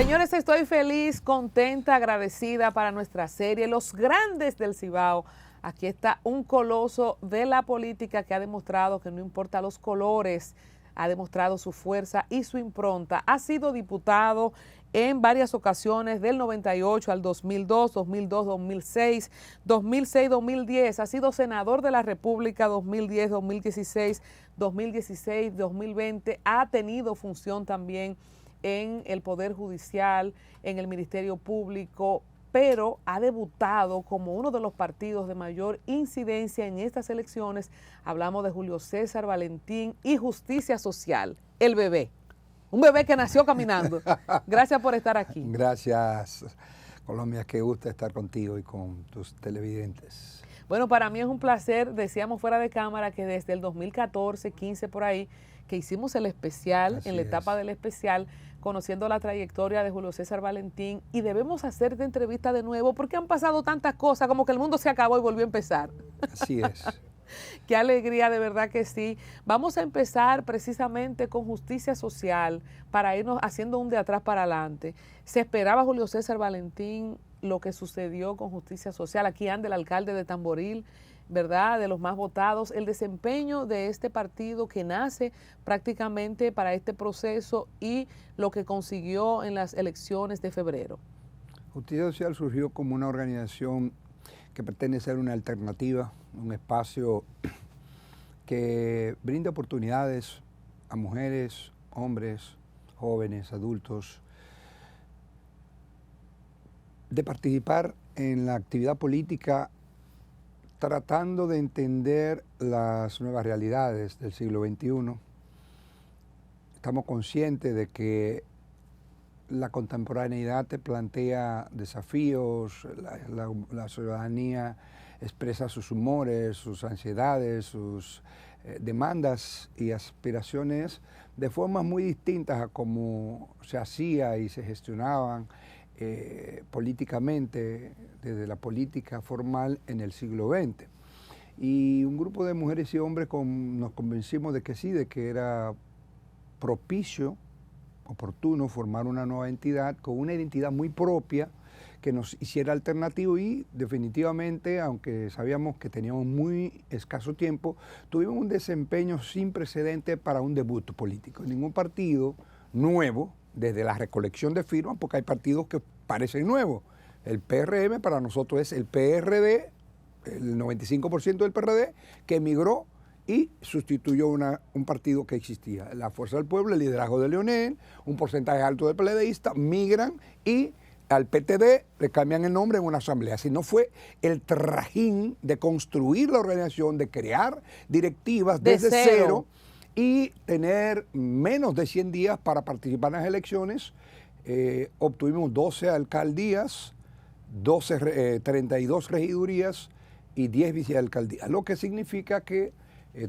Señores, estoy feliz, contenta, agradecida para nuestra serie Los Grandes del Cibao. Aquí está un coloso de la política que ha demostrado que no importa los colores, ha demostrado su fuerza y su impronta. Ha sido diputado en varias ocasiones del 98 al 2002, 2002, 2006, 2006, 2010. Ha sido senador de la República 2010, 2016, 2016, 2020. Ha tenido función también en el Poder Judicial, en el Ministerio Público, pero ha debutado como uno de los partidos de mayor incidencia en estas elecciones. Hablamos de Julio César Valentín y Justicia Social, el bebé. Un bebé que nació caminando. Gracias por estar aquí. Gracias, Colombia, qué gusto estar contigo y con tus televidentes. Bueno, para mí es un placer, decíamos fuera de cámara que desde el 2014, 15 por ahí, que hicimos el especial, en la etapa del especial, conociendo la trayectoria de Julio César Valentín, y debemos hacerte entrevista de nuevo porque han pasado tantas cosas, como que el mundo se acabó y volvió a empezar. Así es. Qué alegría, de verdad que sí. Vamos a empezar precisamente con Justicia Social para irnos haciendo un de atrás para adelante. ¿Se esperaba, Julio César Valentín, lo que sucedió con Justicia Social? Aquí anda el alcalde de Tamboril, ¿verdad?, de los más votados, el desempeño de este partido que nace prácticamente para este proceso y lo que consiguió en las elecciones de febrero. Justicia Social surgió como una organización que pretende ser una alternativa, un espacio que brinda oportunidades a mujeres, hombres, jóvenes, adultos, de participar en la actividad política tratando de entender las nuevas realidades del siglo XXI. Estamos conscientes de que la contemporaneidad te plantea desafíos, la ciudadanía expresa sus humores, sus ansiedades, sus demandas y aspiraciones de formas muy distintas a cómo se hacía y se gestionaban políticamente desde la política formal en el siglo XX. Y un grupo de mujeres y hombres nos convencimos de que sí, de que era propicio, oportuno formar una nueva entidad con una identidad muy propia que nos hiciera alternativo, y definitivamente, aunque sabíamos que teníamos muy escaso tiempo, tuvimos un desempeño sin precedente para un debut político. Ningún partido nuevo, desde la recolección de firmas, porque hay partidos que parecen nuevos. El PRM para nosotros es el PRD, el 95% del PRD, que emigró y sustituyó un partido que existía. La Fuerza del Pueblo, el liderazgo de Leonel, un porcentaje alto de PLDistas, migran y al PTD le cambian el nombre en una asamblea. Así no fue el trajín de construir la organización, de crear directivas desde cero y tener menos de 100 días para participar en las elecciones. Obtuvimos 12 alcaldías, 32 regidurías y 10 vicealcaldías, lo que significa que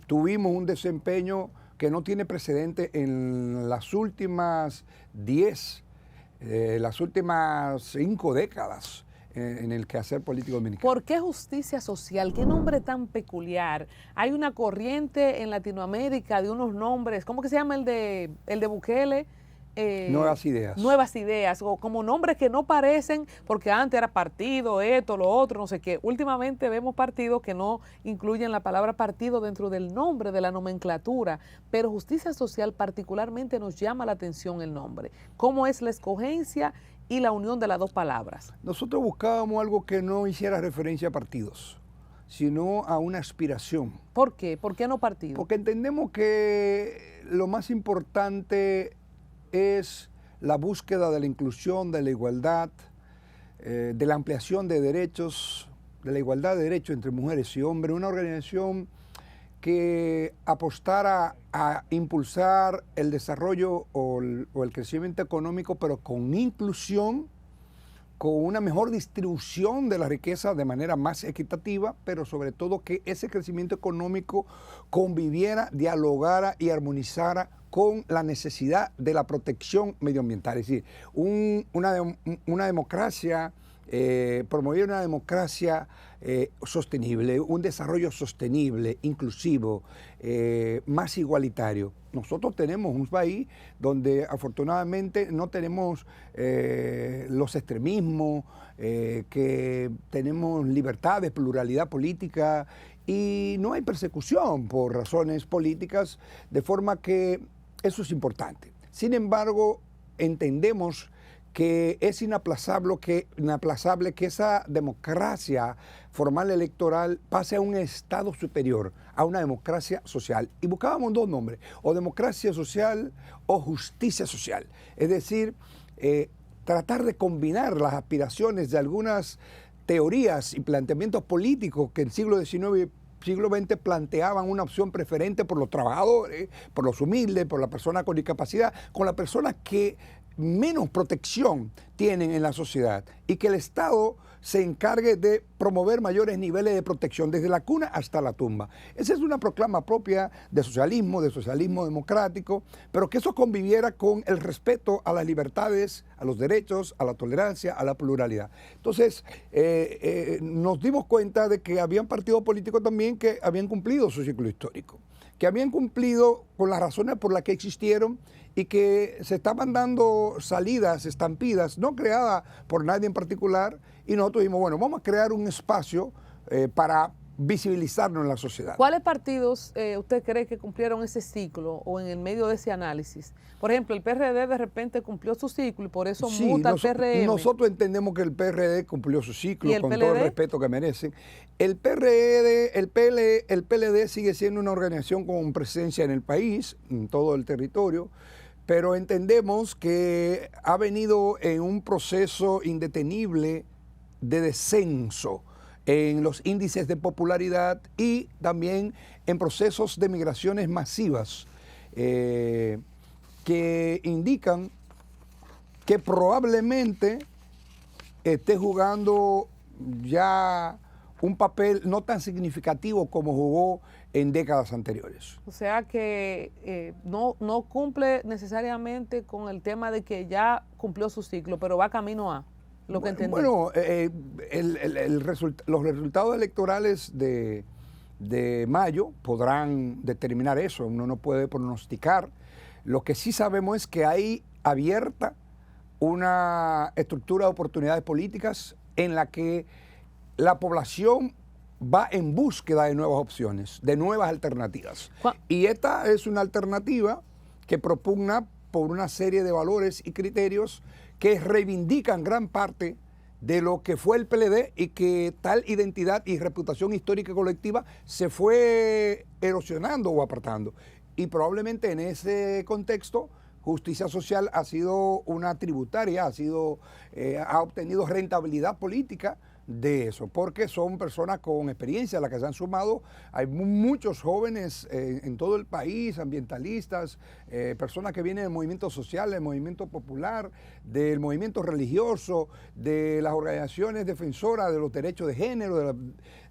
tuvimos un desempeño que no tiene precedente en las últimas 5 décadas en el quehacer político dominicano. ¿Por qué Justicia Social? ¿Qué nombre tan peculiar? Hay una corriente en Latinoamérica de unos nombres, ¿cómo que se llama el de Bukele? Nuevas ideas. Nuevas ideas, o como nombres que no parecen, porque antes era partido, esto, lo otro, no sé qué. Últimamente vemos partidos que no incluyen la palabra partido dentro del nombre, de la nomenclatura, pero Justicia Social particularmente nos llama la atención el nombre. ¿Cómo es la escogencia y la unión de las dos palabras? Nosotros buscábamos algo que no hiciera referencia a partidos, sino a una aspiración. ¿Por qué? ¿Por qué no partido? Porque entendemos que lo más importante es la búsqueda de la inclusión, de la igualdad, de la ampliación de derechos, de la igualdad de derechos entre mujeres y hombres, una organización que apostara a impulsar el desarrollo o el crecimiento económico, pero con inclusión, con una mejor distribución de la riqueza de manera más equitativa, pero sobre todo que ese crecimiento económico conviviera, dialogara y armonizara con la necesidad de la protección medioambiental. Es decir, una democracia promover una democracia sostenible, un desarrollo sostenible, inclusivo, más igualitario. Nosotros tenemos un país donde afortunadamente no tenemos los extremismos, que tenemos libertades, pluralidad política y no hay persecución por razones políticas, de forma que eso es importante. Sin embargo, entendemos que es inaplazable que esa democracia formal electoral pase a un estado superior, a una democracia social. Y buscábamos dos nombres, o democracia social o justicia social. Es decir, tratar de combinar las aspiraciones de algunas teorías y planteamientos políticos que en el siglo XIX y siglo XX planteaban una opción preferente por los trabajadores, por los humildes, por las personas con discapacidad, con las personas que menos protección tienen en la sociedad y que el Estado se encargue de promover mayores niveles de protección desde la cuna hasta la tumba. Esa es una proclama propia de socialismo democrático, pero que eso conviviera con el respeto a las libertades, a los derechos, a la tolerancia, a la pluralidad. Entonces, nos dimos cuenta de que habían partidos políticos también que habían cumplido su ciclo histórico, que habían cumplido con las razones por las que existieron y que se estaban dando salidas, estampidas, no creadas por nadie en particular, y nosotros dijimos, bueno, vamos a crear un espacio para visibilizarnos en la sociedad. ¿Cuáles partidos usted cree que cumplieron ese ciclo o en el medio de ese análisis? Por ejemplo, el PRD de repente cumplió su ciclo y por eso muta al PRM. Nosotros entendemos que el PRD cumplió su ciclo con PLD? todo el respeto que merecen. El PLD sigue siendo una organización con presencia en el país, en todo el territorio, pero entendemos que ha venido en un proceso indetenible de descenso en los índices de popularidad y también en procesos de migraciones masivas que indican que probablemente esté jugando ya un papel no tan significativo como jugó en décadas anteriores. O sea que no cumple necesariamente con el tema de que ya cumplió su ciclo, pero va camino a lo que entendí. Bueno, los resultados electorales de mayo podrán determinar eso, uno no puede pronosticar. Lo que sí sabemos es que hay abierta una estructura de oportunidades políticas en la que la población va en búsqueda de nuevas opciones, de nuevas alternativas. Y esta es una alternativa que propugna por una serie de valores y criterios que reivindican gran parte de lo que fue el PLD y que tal identidad y reputación histórica colectiva se fue erosionando o apartando. Y probablemente en ese contexto, justicia social ha sido una tributaria, ha obtenido rentabilidad política de eso, porque son personas con experiencia las que se han sumado. Hay muchos jóvenes en todo el país, ambientalistas, personas que vienen del movimiento social, del movimiento popular, del movimiento religioso, de las organizaciones defensoras de los derechos de género,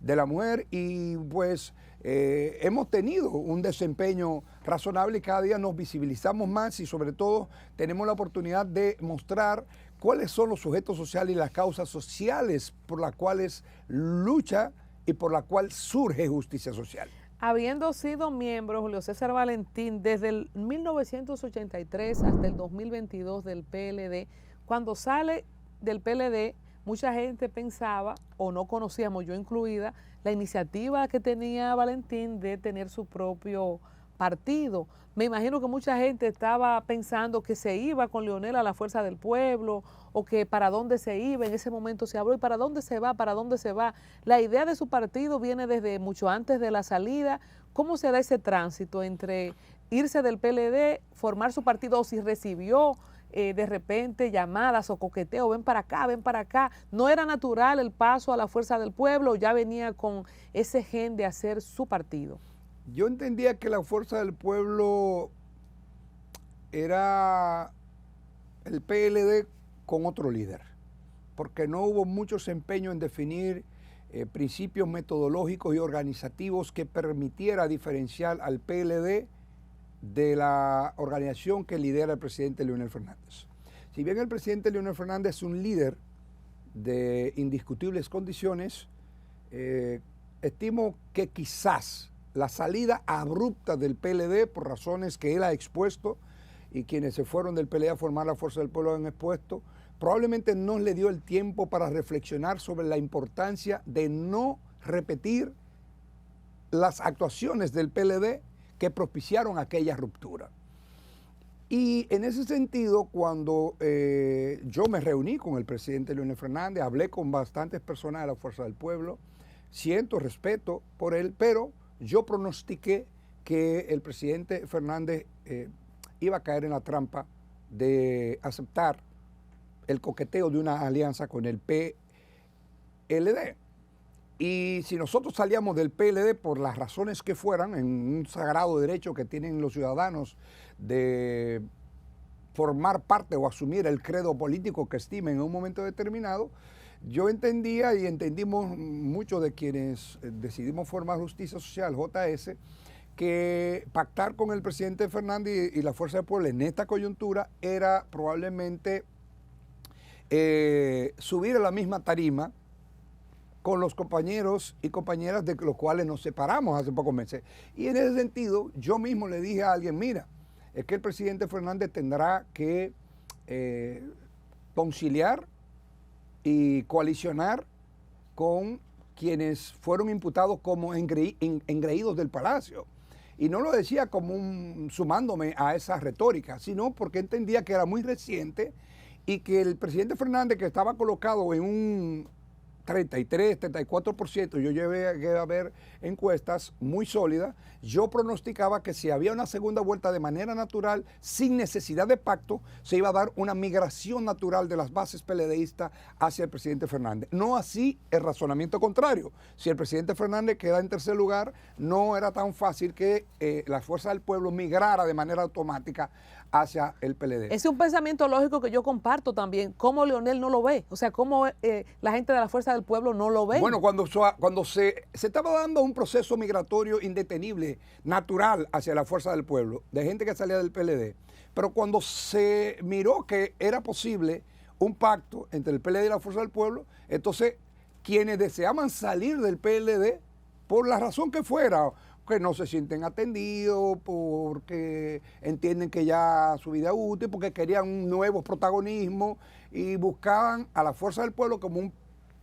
de la mujer, y pues hemos tenido un desempeño razonable y cada día nos visibilizamos más y sobre todo tenemos la oportunidad de mostrar cuáles son los sujetos sociales y las causas sociales por las cuales lucha y por las cuales surge justicia social. Habiendo sido miembro, Julio César Valentín, desde el 1983 hasta el 2022 del PLD, cuando sale del PLD, mucha gente pensaba, o no conocíamos, yo incluida, la iniciativa que tenía Valentín de tener su propio partido. Me imagino que mucha gente estaba pensando que se iba con Leonel a la Fuerza del Pueblo o que para dónde se iba, en ese momento se habló, ¿y para dónde se va? ¿Para dónde se va? La idea de su partido viene desde mucho antes de la salida. ¿Cómo se da ese tránsito entre irse del PLD, formar su partido, o si recibió de repente llamadas o coqueteo, ven para acá? ¿No era natural el paso a la Fuerza del Pueblo o ya venía con ese gen de hacer su partido? Yo entendía que la Fuerza del Pueblo era el PLD con otro líder, porque no hubo mucho empeño en definir principios metodológicos y organizativos que permitiera diferenciar al PLD de la organización que lidera el presidente Leonel Fernández. Si bien el presidente Leonel Fernández es un líder de indiscutibles condiciones, estimo que quizás la salida abrupta del PLD, por razones que él ha expuesto y quienes se fueron del PLD a formar la Fuerza del Pueblo han expuesto, probablemente no le dio el tiempo para reflexionar sobre la importancia de no repetir las actuaciones del PLD que propiciaron aquella ruptura. Y en ese sentido, cuando yo me reuní con el presidente Leonel Fernández, hablé con bastantes personas de la Fuerza del Pueblo, siento respeto por él, pero yo pronostiqué que el presidente Fernández iba a caer en la trampa de aceptar el coqueteo de una alianza con el PLD. Y si nosotros salíamos del PLD por las razones que fueran, en un sagrado derecho que tienen los ciudadanos de formar parte o asumir el credo político que estimen en un momento determinado, yo entendía y entendimos muchos de quienes decidimos formar Justicia Social, JS, que pactar con el presidente Fernández y la Fuerza del Pueblo en esta coyuntura era probablemente subir a la misma tarima con los compañeros y compañeras de los cuales nos separamos hace pocos meses. Y en ese sentido, yo mismo le dije a alguien, mira, es que el presidente Fernández tendrá que conciliar y coalicionar con quienes fueron imputados como engreídos del Palacio. Y no lo decía como sumándome a esa retórica, sino porque entendía que era muy reciente y que el presidente Fernández, que estaba colocado en un 33, 34%, yo llegué a ver encuestas muy sólidas, yo pronosticaba que si había una segunda vuelta de manera natural, sin necesidad de pacto, se iba a dar una migración natural de las bases PLDistas hacia el presidente Fernández. No así el razonamiento contrario. Si el presidente Fernández queda en tercer lugar, no era tan fácil que la Fuerza del Pueblo migrara de manera automática hacia el PLD. Es un pensamiento lógico que yo comparto también. ¿Cómo Leonel no lo ve? O sea, ¿cómo la gente de la Fuerza del Pueblo no lo ve? Bueno, cuando se estaba dando un proceso migratorio indetenible, natural, hacia la Fuerza del Pueblo, de gente que salía del PLD, pero cuando se miró que era posible un pacto entre el PLD y la Fuerza del Pueblo, entonces quienes deseaban salir del PLD, por la razón que fuera, que no se sienten atendidos, porque entienden que ya su vida es útil, porque querían un nuevo protagonismo y buscaban a la Fuerza del Pueblo como un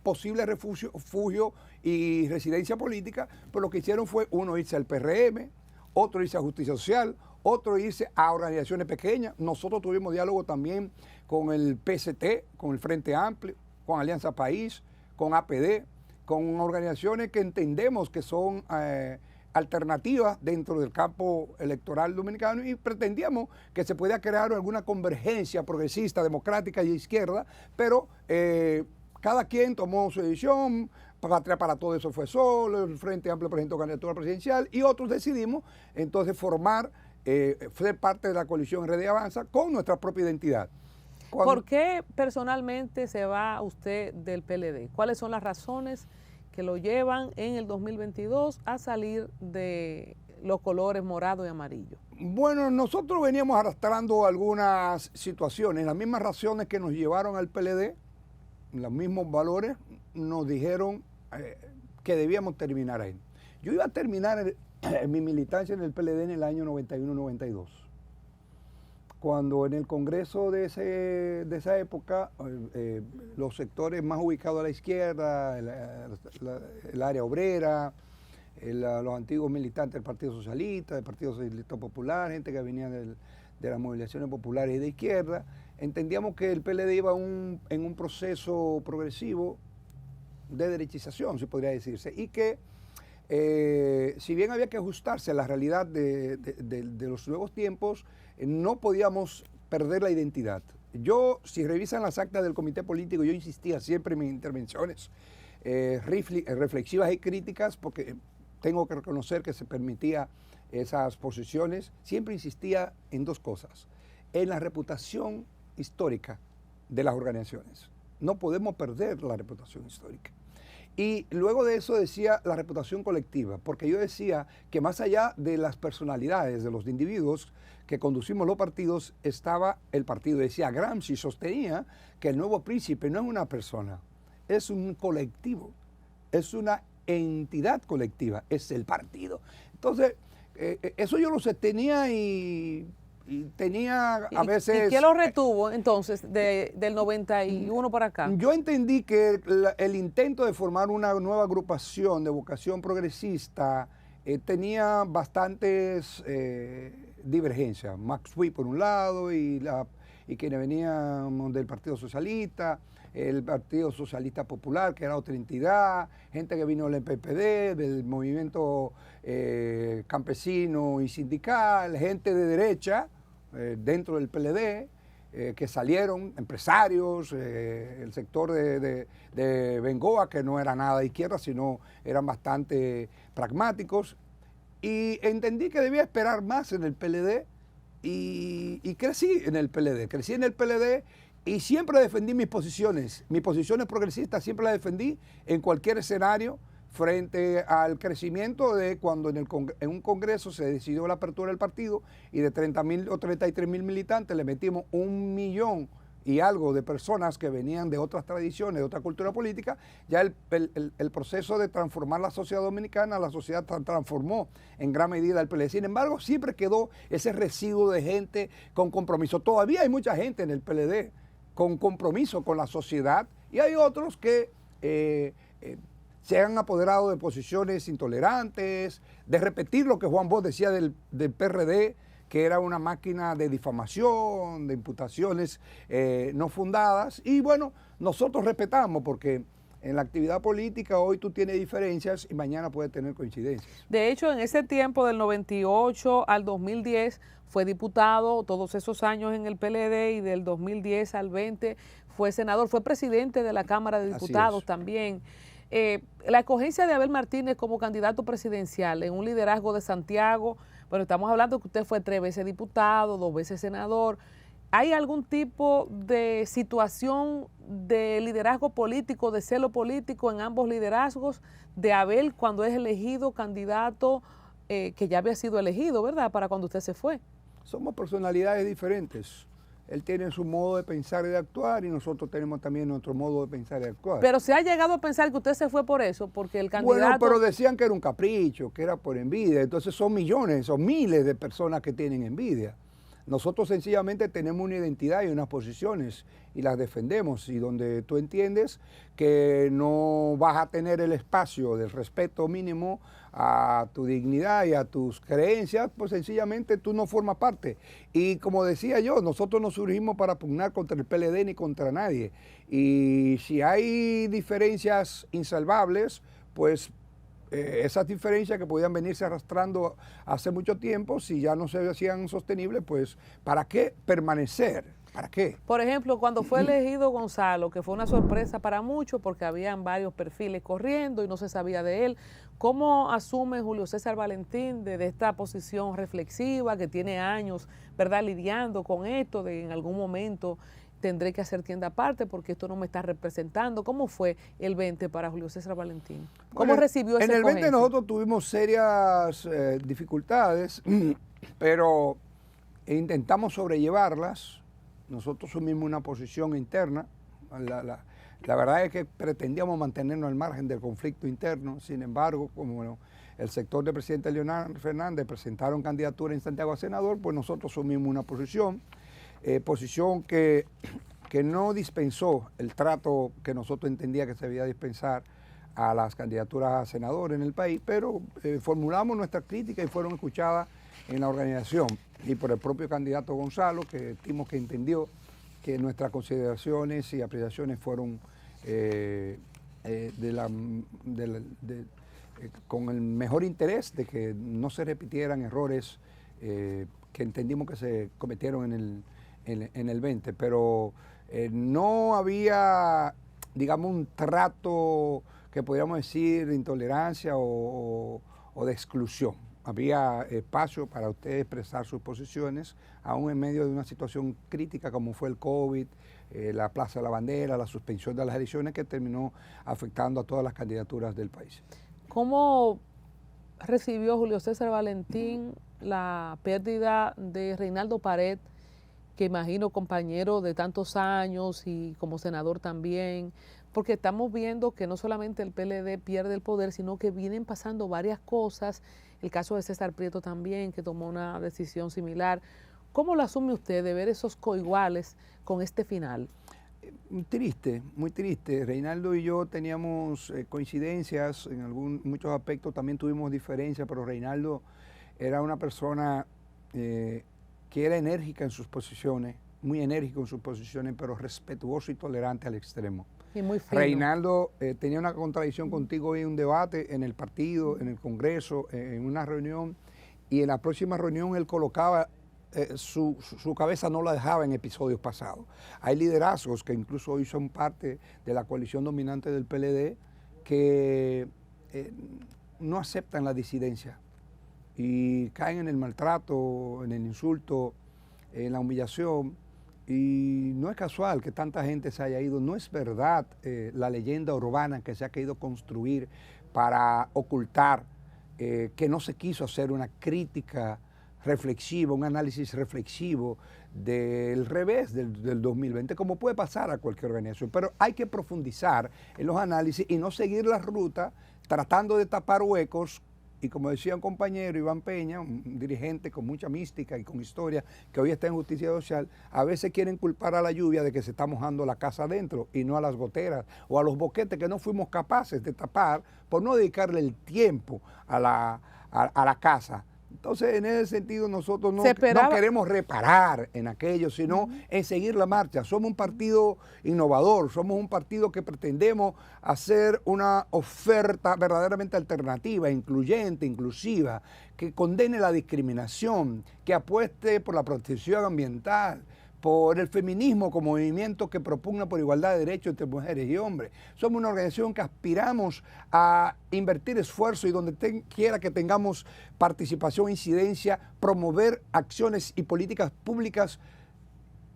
posible refugio y residencia política, pero lo que hicieron fue uno irse al PRM, otro irse a Justicia Social, otro irse a organizaciones pequeñas. Nosotros tuvimos diálogo también con el PST, con el Frente Amplio, con Alianza País, con APD, con organizaciones que entendemos que son alternativas dentro del campo electoral dominicano y pretendíamos que se pudiera crear alguna convergencia progresista, democrática y de izquierda, pero cada quien tomó su decisión. Patria para todo eso fue solo, el Frente Amplio presentó candidatura presidencial y otros decidimos entonces formar, ser parte de la coalición RD Avanza con nuestra propia identidad. ¿Por qué personalmente se va usted del PLD? ¿Cuáles son las razones que lo llevan en el 2022 a salir de los colores morado y amarillo? Bueno, nosotros veníamos arrastrando algunas situaciones, las mismas razones que nos llevaron al PLD, los mismos valores, nos dijeron que debíamos terminar ahí. Yo iba a terminar mi militancia en el PLD en el año 91-92. Cuando en el Congreso de esa época, los sectores más ubicados a la izquierda, el área obrera, los antiguos militantes del Partido Socialista, del Partido Socialista Popular, gente que venía de las movilizaciones populares y de izquierda, entendíamos que el PLD iba en un proceso progresivo de derechización, se podría decirse, y que si bien había que ajustarse a la realidad de los nuevos tiempos, no podíamos perder la identidad. Yo, si revisan las actas del comité político, yo insistía siempre en mis intervenciones reflexivas y críticas, porque tengo que reconocer que se permitía esas posiciones, siempre insistía en dos cosas: en la reputación histórica de las organizaciones. No podemos perder la reputación histórica. Y luego de eso decía la reputación colectiva, porque yo decía que más allá de las personalidades de los individuos que conducimos los partidos, estaba el partido. Decía Gramsci, sostenía que el nuevo príncipe no es una persona, es un colectivo, es una entidad colectiva, es el partido. Entonces, eso yo lo sostenía y tenía a veces... ¿Y qué lo retuvo entonces del 91 para acá? Yo entendí que el intento de formar una nueva agrupación de vocación progresista tenía bastantes divergencias. Max Sweet por un lado y quienes venían del Partido Socialista, el Partido Socialista Popular, que era otra entidad, gente que vino del PPD, del movimiento campesino y sindical, gente de derecha dentro del PLD, que salieron, empresarios, el sector de Bengoa, que no era nada de izquierda, sino eran bastante pragmáticos, y entendí que debía esperar más en el PLD, y crecí en el PLD, y siempre defendí mis posiciones progresistas siempre las defendí en cualquier escenario, frente al crecimiento de cuando en un congreso se decidió la apertura del partido y de 30.000 o 33.000 militantes le metimos 1 millón y algo de personas que venían de otras tradiciones, de otra cultura política, ya el proceso de transformar la sociedad dominicana, la sociedad transformó en gran medida el PLD. Sin embargo, siempre quedó ese residuo de gente con compromiso. Todavía hay mucha gente en el PLD con compromiso con la sociedad y hay otros que se han apoderado de posiciones intolerantes, de repetir lo que Juan Bosch decía del PRD, que era una máquina de difamación, de imputaciones no fundadas. Y bueno, nosotros respetamos porque en la actividad política hoy tú tienes diferencias y mañana puedes tener coincidencias. De hecho, en ese tiempo del 98 al 2010 fue diputado, todos esos años en el PLD, y del 2010 al 20 fue senador, fue presidente de la Cámara de Diputados también. La escogencia de Abel Martínez como candidato presidencial en un liderazgo de Santiago, bueno, estamos hablando que usted fue 3 veces diputado, 2 veces senador. ¿Hay algún tipo de situación de liderazgo político, de celo político en ambos liderazgos de Abel cuando es elegido candidato, que ya había sido elegido, ¿verdad?, para cuando usted se fue? Somos personalidades diferentes. Él tiene su modo de pensar y de actuar y nosotros tenemos también nuestro modo de pensar y de actuar. Pero se ha llegado a pensar que usted se fue por eso, porque el candidato... Bueno, pero decían que era un capricho, que era por envidia. Entonces son millones, son miles de personas que tienen envidia. Nosotros sencillamente tenemos una identidad y unas posiciones y las defendemos. Y donde tú entiendes que no vas a tener el espacio del respeto mínimo a tu dignidad y a tus creencias, pues sencillamente tú no formas parte. Y como decía yo, nosotros no surgimos para pugnar contra el PLD ni contra nadie. Y si hay diferencias insalvables, pues esas diferencias que podían venirse arrastrando hace mucho tiempo, si ya no se hacían sostenibles, pues ¿para qué permanecer? ¿Para qué? Por ejemplo, cuando fue elegido Gonzalo, que fue una sorpresa para muchos porque habían varios perfiles corriendo y no se sabía de él, ¿cómo asume Julio César Valentín de esta posición reflexiva que tiene años, ¿verdad?, lidiando con esto de en algún momento tendré que hacer tienda aparte porque esto no me está representando? ¿Cómo fue el 20 para Julio César Valentín? ¿Cómo Bueno, recibió esa escogencia? En el 20 nosotros tuvimos serias dificultades, pero intentamos sobrellevarlas. Nosotros asumimos una posición interna. La verdad es que pretendíamos mantenernos al margen del conflicto interno. Sin embargo, como el sector del presidente Leonardo Fernández presentaron candidatura en Santiago a senador, pues nosotros asumimos una posición que no dispensó el trato que nosotros entendía que se debía dispensar a las candidaturas a senador en el país, pero formulamos nuestras críticas y fueron escuchadas en la organización y por el propio candidato Gonzalo, que estimó que entendió que nuestras consideraciones y apreciaciones fueron con el mejor interés de que no se repitieran errores que entendimos que se cometieron en el 20, pero no había, digamos, un trato que podríamos decir de intolerancia o de exclusión. Había espacio para ustedes expresar sus posiciones, aún en medio de una situación crítica como fue el COVID, la Plaza de la Bandera, la suspensión de las elecciones que terminó afectando a todas las candidaturas del país. ¿Cómo recibió Julio César Valentín la pérdida de Reinaldo Pared, que imagino compañero de tantos años y como senador también? porque estamos viendo que no solamente el PLD pierde el poder, sino que vienen pasando varias cosas, el caso de César Prieto también, que tomó una decisión similar. ¿Cómo lo asume usted de ver esos coiguales con este final? Triste, muy triste. Reinaldo y yo teníamos coincidencias en muchos aspectos, también tuvimos diferencias, pero Reinaldo era una persona que era enérgica en sus posiciones, muy enérgico en sus posiciones, pero respetuoso y tolerante al extremo. Y muy fino. Reinaldo tenía una contradicción contigo en un debate en el partido, en el Congreso, en una reunión, y en la próxima reunión él colocaba su cabeza, no la dejaba en episodios pasados. Hay liderazgos que incluso hoy son parte de la coalición dominante del PLD que no aceptan la disidencia y caen en el maltrato, en el insulto, en la humillación. Y no es casual que tanta gente se haya ido, no es verdad la leyenda urbana que se ha querido construir para ocultar que no se quiso hacer una crítica reflexivo, un análisis reflexivo del revés del 2020, como puede pasar a cualquier organización. Pero hay que profundizar en los análisis y no seguir la ruta tratando de tapar huecos. Y como decía un compañero, Iván Peña, un dirigente con mucha mística y con historia, que hoy está en Justicia Social, a veces quieren culpar a la lluvia de que se está mojando la casa adentro y no a las goteras o a los boquetes que no fuimos capaces de tapar por no dedicarle el tiempo a la casa. Entonces, en ese sentido, nosotros no queremos reparar en aquello, sino en seguir la marcha. Somos un partido innovador, somos un partido que pretendemos hacer una oferta verdaderamente alternativa, incluyente, inclusiva, que condene la discriminación, que apueste por la protección ambiental, por el feminismo como movimiento que propugna por igualdad de derechos entre mujeres y hombres. Somos una organización que aspiramos a invertir esfuerzo y donde quiera que tengamos participación, incidencia, promover acciones y políticas públicas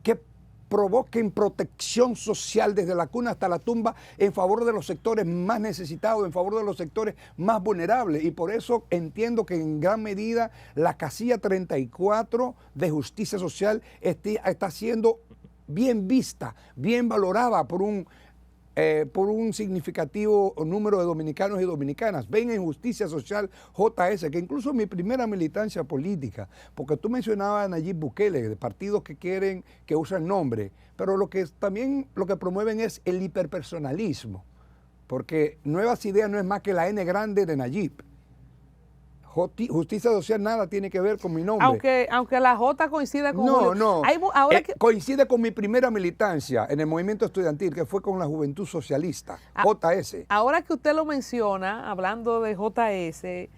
que provoquen protección social desde la cuna hasta la tumba en favor de los sectores más necesitados, en favor de los sectores más vulnerables. Y por eso entiendo que en gran medida la casilla 34 de justicia social está siendo bien vista, bien valorada por un significativo número de dominicanos y dominicanas. Ven en Justicia Social JS, que incluso mi primera militancia política, porque tú mencionabas a Nayib Bukele, de partidos que usan nombre, pero lo que promueven es el hiperpersonalismo, porque Nuevas Ideas no es más que la N grande de Nayib. Justicia Social nada tiene que ver con mi nombre. Aunque la J coincida con Julio. No. Coincide con mi primera militancia en el movimiento estudiantil, que fue con la Juventud Socialista, JS. Ahora que usted lo menciona, hablando de JS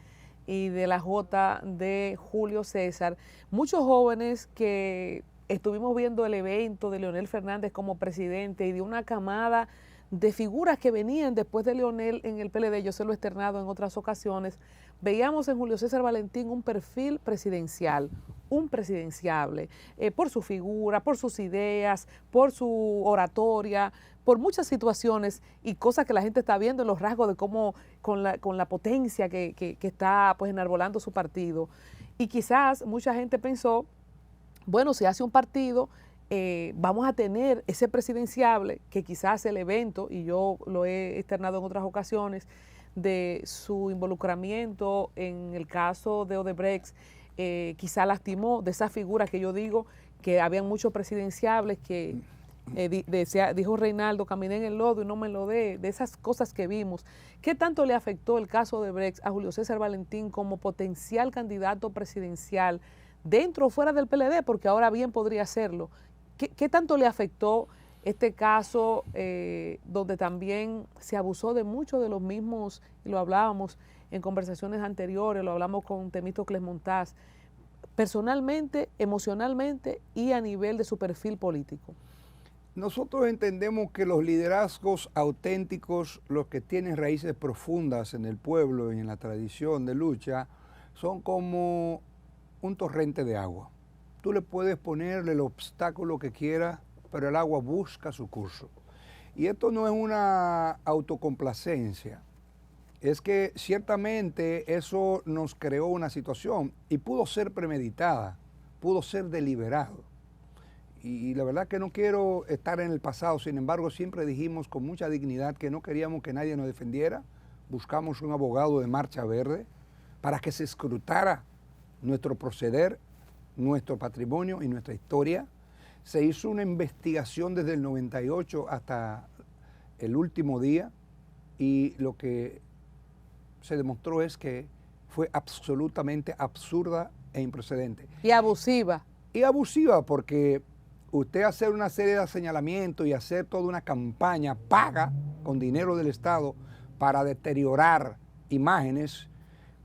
y de la J de Julio César, muchos jóvenes que estuvimos viendo el evento de Leonel Fernández como presidente y de una camada de figuras que venían después de Leonel en el PLD, yo se lo he externado en otras ocasiones, veíamos en Julio César Valentín un perfil presidencial, un presidenciable, por su figura, por sus ideas, por su oratoria, por muchas situaciones y cosas que la gente está viendo en los rasgos de cómo, con la potencia que está pues enarbolando su partido. Y quizás mucha gente pensó, bueno, si hace un partido, vamos a tener ese presidenciable que quizás el evento, y yo lo he externado en otras ocasiones, de su involucramiento en el caso de Odebrecht, quizá lastimó de esa figura que yo digo que habían muchos presidenciables que dijo Reinaldo, caminé en el lodo y no me lo de esas cosas que vimos. ¿Qué tanto le afectó el caso de Odebrecht a Julio César Valentín como potencial candidato presidencial dentro o fuera del PLD? Porque ahora bien podría hacerlo. ¿Qué tanto le afectó este caso donde también se abusó de muchos de los mismos, y lo hablábamos en conversaciones anteriores, lo hablamos con Temístocles Montaz, personalmente, emocionalmente y a nivel de su perfil político? Nosotros entendemos que los liderazgos auténticos, los que tienen raíces profundas en el pueblo y en la tradición de lucha, son como un torrente de agua. Tú le puedes ponerle el obstáculo que quieras, pero el agua busca su curso. Y esto no es una autocomplacencia, es que ciertamente eso nos creó una situación y pudo ser premeditada, pudo ser deliberado. y la verdad que no quiero estar en el pasado, sin embargo siempre dijimos con mucha dignidad que no queríamos que nadie nos defendiera, buscamos un abogado de Marcha Verde para que se escrutara nuestro proceder, nuestro patrimonio y nuestra historia. Se hizo una investigación desde el 98 hasta el último día y lo que se demostró es que fue absolutamente absurda e improcedente. Y abusiva. Y abusiva porque usted hacer una serie de señalamientos y hacer toda una campaña paga con dinero del Estado para deteriorar imágenes,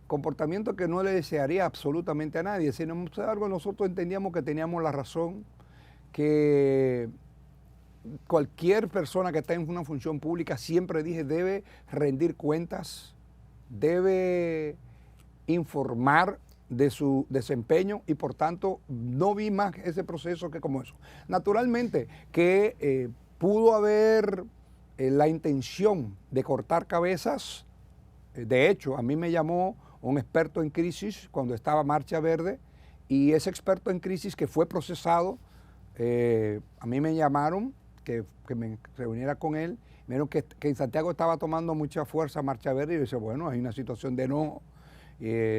comportamiento que no le desearía absolutamente a nadie. Sin embargo, nosotros entendíamos que teníamos la razón, que cualquier persona que está en una función pública, siempre dije, debe rendir cuentas, debe informar de su desempeño y por tanto no vi más ese proceso que como eso. Naturalmente que pudo haber la intención de cortar cabezas. De hecho, a mí me llamó un experto en crisis cuando estaba Marcha Verde y ese experto en crisis que fue procesado, a mí me llamaron que me reuniera con él, me dijeron que en Santiago estaba tomando mucha fuerza Marcha Verde y yo decía, bueno, hay una situación de enojo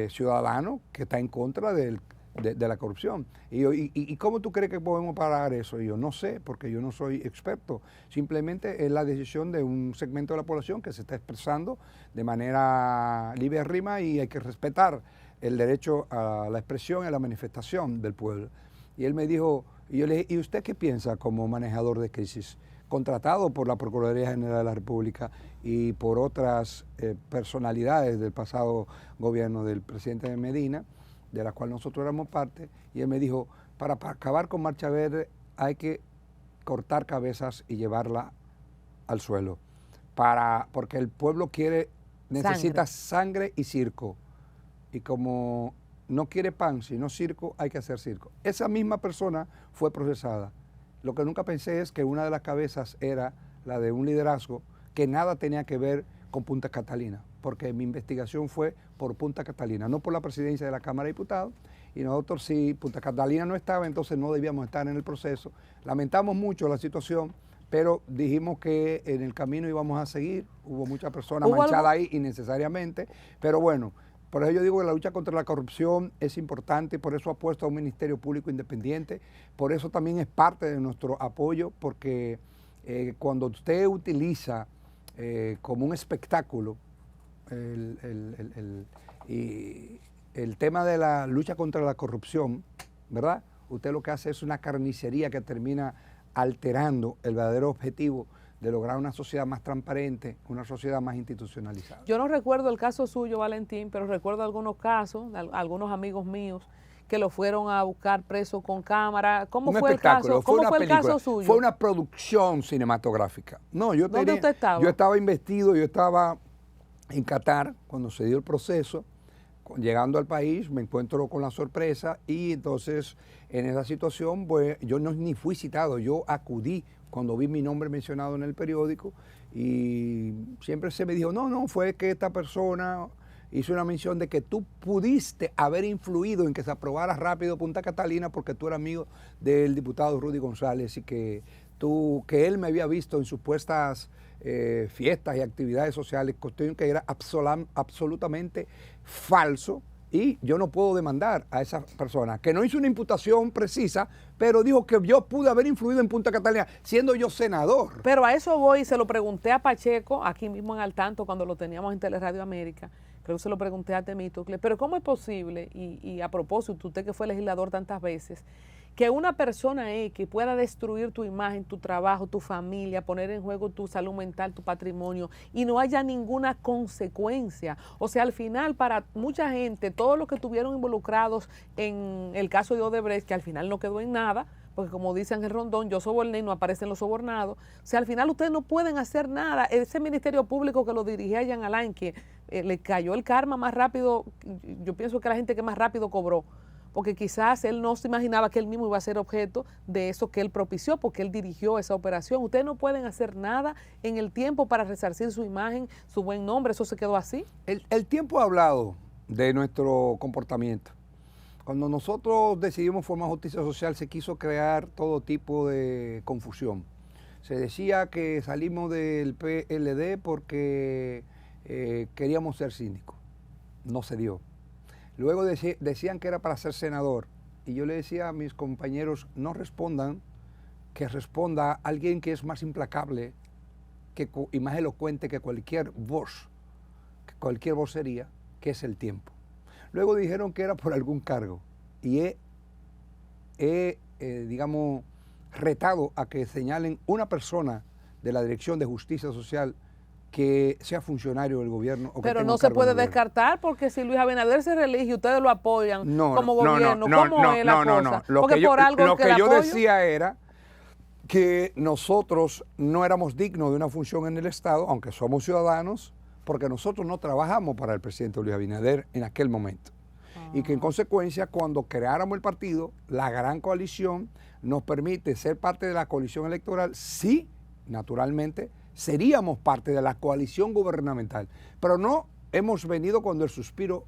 ciudadano que está en contra de la corrupción. Y yo, ¿y cómo tú crees que podemos parar eso? Y yo no sé, porque yo no soy experto. Simplemente es la decisión de un segmento de la población que se está expresando de manera libérrima y hay que respetar el derecho a la expresión y a la manifestación del pueblo. Y él me dijo, y yo le dije, ¿y usted qué piensa como manejador de crisis? Contratado por la Procuraduría General de la República y por otras personalidades del pasado gobierno del presidente Medina, de la cual nosotros éramos parte, y él me dijo, para acabar con Marcha Verde hay que cortar cabezas y llevarla al suelo, porque el pueblo necesita sangre y circo, y como no quiere pan, sino circo, hay que hacer circo. Esa misma persona fue procesada. Lo que nunca pensé es que una de las cabezas era la de un liderazgo que nada tenía que ver con Punta Catalina, porque mi investigación fue por Punta Catalina, no por la presidencia de la Cámara de Diputados, y nosotros si Punta Catalina no estaba, entonces no debíamos estar en el proceso. Lamentamos mucho la situación, pero dijimos que en el camino íbamos a seguir, hubo muchas personas manchadas ahí innecesariamente, pero bueno, por eso yo digo que la lucha contra la corrupción es importante, por eso apuesto a un Ministerio Público independiente, por eso también es parte de nuestro apoyo, porque cuando usted utiliza como un espectáculo el tema de la lucha contra la corrupción, ¿verdad? Usted lo que hace es una carnicería que termina alterando el verdadero objetivo de lograr una sociedad más transparente, una sociedad más institucionalizada. Yo no recuerdo el caso suyo, Valentín, pero recuerdo algunos casos, algunos amigos míos que lo fueron a buscar preso con cámara. ¿Cómo fue el caso? ¿Cómo fue el caso suyo? Fue una producción cinematográfica. No, ¿Dónde usted estaba? Yo estaba investido, yo estaba en Qatar cuando se dio el proceso. Llegando al país me encuentro con la sorpresa y entonces en esa situación pues, yo ni fui citado, yo acudí cuando vi mi nombre mencionado en el periódico y siempre se me dijo, no, fue que esta persona hizo una mención de que tú pudiste haber influido en que se aprobara rápido Punta Catalina porque tú eras amigo del diputado Rudy González y que él me había visto en supuestas fiestas y actividades sociales, cuestión que era absolutamente falso y yo no puedo demandar a esa persona, que no hizo una imputación precisa, pero dijo que yo pude haber influido en Punta Catalina, siendo yo senador. Pero a eso voy, se lo pregunté a Pacheco, aquí mismo en Al Tanto, cuando lo teníamos en Teleradio América, creo que se lo pregunté a Temístocles, pero ¿cómo es posible, y a propósito, usted que fue legislador tantas veces, que una persona X pueda destruir tu imagen, tu trabajo, tu familia, poner en juego tu salud mental, tu patrimonio y no haya ninguna consecuencia? O sea, al final para mucha gente, todos los que estuvieron involucrados en el caso de Odebrecht, que al final no quedó en nada, porque como dice Ángel Rondón, yo soborné y no aparecen los sobornados. O sea, al final ustedes no pueden hacer nada. Ese Ministerio Público que lo dirigía Jean Alain, que le cayó el karma más rápido, yo pienso que la gente que más rápido cobró, porque quizás él no se imaginaba que él mismo iba a ser objeto de eso que él propició, porque él dirigió esa operación. Ustedes no pueden hacer nada en el tiempo para resarcir su imagen, su buen nombre, eso se quedó así. El tiempo ha hablado de nuestro comportamiento. Cuando nosotros decidimos formar Justicia Social se quiso crear todo tipo de confusión. Se decía que salimos del PLD porque queríamos ser síndicos. No se dio. Luego decían que era para ser senador. Y yo le decía a mis compañeros, no respondan, que responda alguien que es más implacable y más elocuente que cualquier vocería, que es el tiempo. Luego dijeron que era por algún cargo. Y digamos, retado a que señalen una persona de la Dirección de Justicia Social que sea funcionario del gobierno. Pero no se puede descartar, porque si Luis Abinader se reelige y ustedes lo apoyan como gobierno, ¿cómo es la cosa? Porque por algo lo que yo decía era que nosotros no éramos dignos de una función en el Estado, aunque somos ciudadanos, porque nosotros no trabajamos para el presidente Luis Abinader en aquel momento. Y que en consecuencia, cuando creáramos el partido, la gran coalición nos permite ser parte de la coalición electoral. Sí, naturalmente, seríamos parte de la coalición gubernamental, pero no hemos venido a poner el suspiro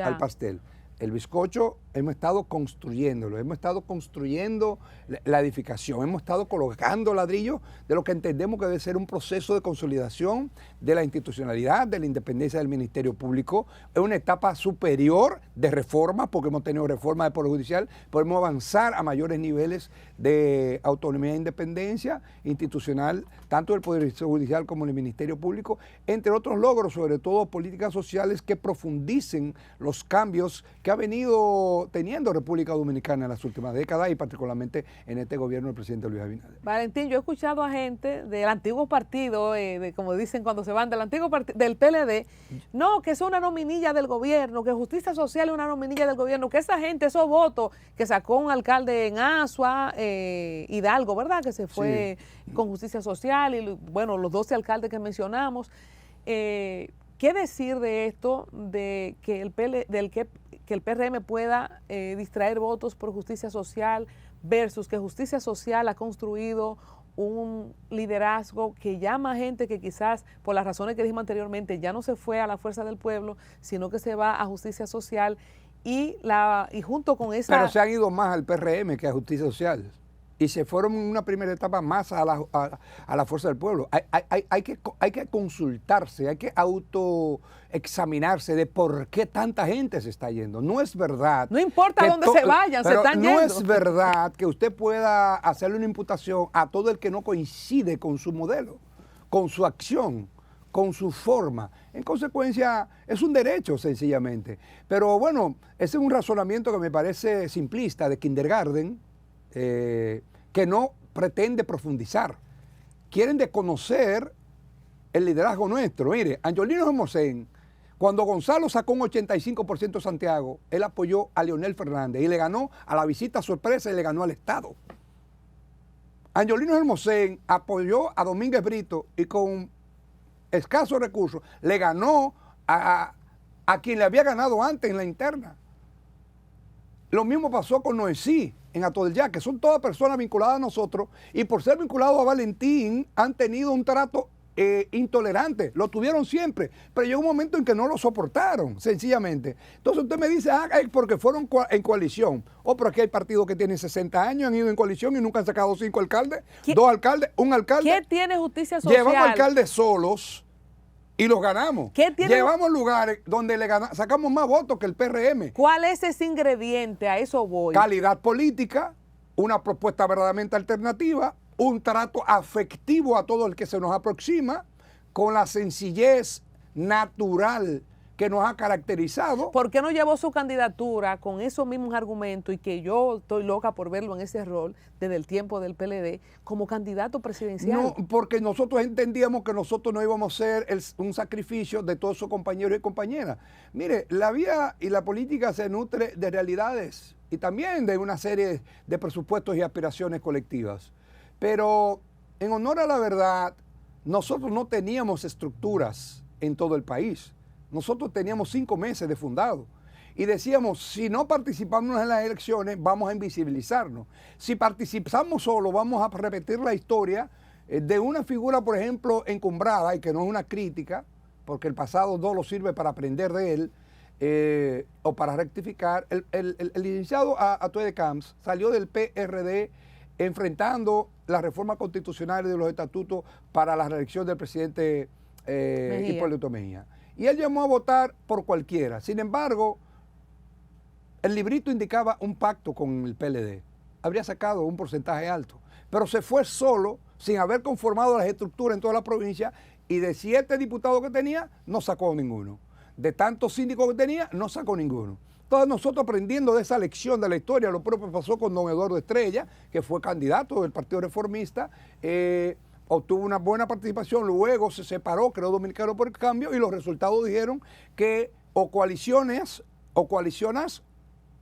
al pastel. El bizcocho hemos estado construyéndolo, hemos estado construyendo la edificación, hemos estado colocando ladrillos de lo que entendemos que debe ser un proceso de consolidación de la institucionalidad, de la independencia del Ministerio Público. Es una etapa superior de reformas, porque hemos tenido reformas del Poder Judicial, podemos avanzar a mayores niveles de autonomía e independencia institucional, tanto del Poder Judicial como del Ministerio Público, entre otros logros, sobre todo políticas sociales que profundicen los cambios que ha venido teniendo República Dominicana en las últimas décadas y particularmente en este gobierno del presidente Luis Abinader. Valentín, yo he escuchado a gente del antiguo partido, como dicen cuando se van del antiguo partido, del PLD, no, que es una nominilla del gobierno, que Justicia Social es una nominilla del gobierno, que esa gente, esos votos que sacó un alcalde en Asua, Hidalgo, ¿verdad? Que se fue con Justicia Social y, bueno, los 12 alcaldes que mencionamos. ¿Qué decir de esto, de que el PRM pueda distraer votos por Justicia Social versus que Justicia Social ha construido un liderazgo que llama a gente que quizás, por las razones que dijimos anteriormente, ya no se fue a la fuerza del pueblo, sino que se va a Justicia Social y junto con esa... Pero se han ido más al PRM que a Justicia Social. Y se fueron en una primera etapa más a la fuerza del pueblo. Hay que consultarse, hay que autoexaminarse de por qué tanta gente se está yendo. No es verdad. No importa dónde se vayan, se están yendo. No es verdad que usted pueda hacerle una imputación a todo el que no coincide con su modelo, con su acción, con su forma. En consecuencia, es un derecho, sencillamente. Pero bueno, ese es un razonamiento que me parece simplista, de kindergarten, que no pretende profundizar. Quieren desconocer el liderazgo nuestro. Mire, Angiolino Hermosén, cuando Gonzalo sacó un 85% de Santiago, él apoyó a Leonel Fernández y le ganó a la visita sorpresa y le ganó al Estado. Angiolino Hermosén apoyó a Domínguez Brito y con escasos recursos le ganó a quien le había ganado antes en la interna. Lo mismo pasó con Noesí en Hato del Yaque. Son todas personas vinculadas a nosotros y por ser vinculados a Valentín han tenido un trato intolerante. Lo tuvieron siempre, pero llegó un momento en que no lo soportaron, sencillamente. Entonces usted me dice, porque fueron en coalición. Pero aquí hay partidos que tienen 60 años, han ido en coalición y nunca han sacado 5 alcaldes, 2 alcaldes, un alcalde. ¿Qué tiene Justicia Social? Llevamos alcaldes solos y los ganamos. Llevamos lugares donde sacamos más votos que el PRM. ¿Cuál es ese ingrediente? A eso voy. Calidad política, una propuesta verdaderamente alternativa, un trato afectivo a todo el que se nos aproxima, con la sencillez natural que nos ha caracterizado. ¿Por qué no llevó su candidatura con esos mismos argumentos y que yo estoy loca por verlo en ese rol desde el tiempo del PLD como candidato presidencial? No, porque nosotros entendíamos que nosotros no íbamos a ser un sacrificio de todos sus compañeros y compañeras. Mire, la vida y la política se nutre de realidades y también de una serie de presupuestos y aspiraciones colectivas. Pero en honor a la verdad, nosotros no teníamos estructuras en todo el país. Nosotros teníamos 5 meses de fundado y decíamos, si no participamos en las elecciones, vamos a invisibilizarnos. Si participamos solo, vamos a repetir la historia de una figura, por ejemplo, encumbrada, y que no es una crítica, porque el pasado no lo sirve para aprender de él, o para rectificar. El licenciado Atuede Camps salió del PRD enfrentando la reforma constitucional de los estatutos para la reelección del presidente Hipólito Mejía. Y él llamó a votar por cualquiera. Sin embargo, el librito indicaba un pacto con el PLD. Habría sacado un porcentaje alto. Pero se fue solo, sin haber conformado las estructuras en toda la provincia, y de 7 diputados que tenía, no sacó ninguno. De tantos síndicos que tenía, no sacó ninguno. Entonces nosotros, aprendiendo de esa lección de la historia, lo propio pasó con don Eduardo Estrella, que fue candidato del Partido Reformista, obtuvo una buena participación, luego se separó, creó Dominicano por el Cambio, y los resultados dijeron que o coalicionas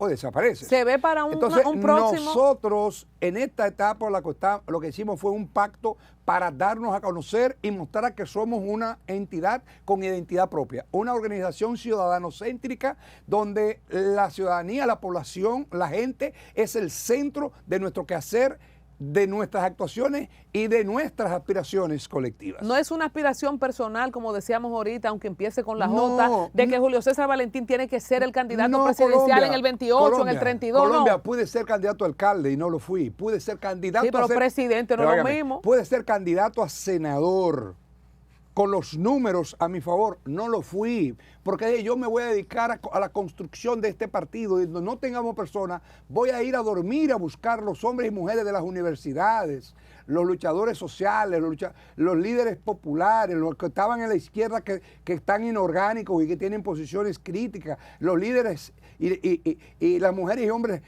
o desapareces. Se ve para Entonces, un próximo. Nosotros en esta etapa lo que hicimos fue un pacto para darnos a conocer y mostrar que somos una entidad con identidad propia, una organización ciudadanocéntrica donde la ciudadanía, la población, la gente es el centro de nuestro quehacer, de nuestras actuaciones y de nuestras aspiraciones colectivas. No es una aspiración personal, como decíamos ahorita, aunque empiece con la J, de que Julio César Valentín tiene que ser el candidato presidencial Colombia, en el 28, en el 32. Colombia, pude ser candidato a alcalde y no lo fui. Pude ser candidato sí, pero a ser presidente no es lo mismo. Pude ser candidato a senador. Con los números a mi favor, no lo fui, porque yo me voy a dedicar a la construcción de este partido, y donde no tengamos personas, voy a ir a dormir a buscar los hombres y mujeres de las universidades, los luchadores sociales, los líderes populares, los que estaban en la izquierda que están inorgánicos y que tienen posiciones críticas, los líderes y las mujeres y hombres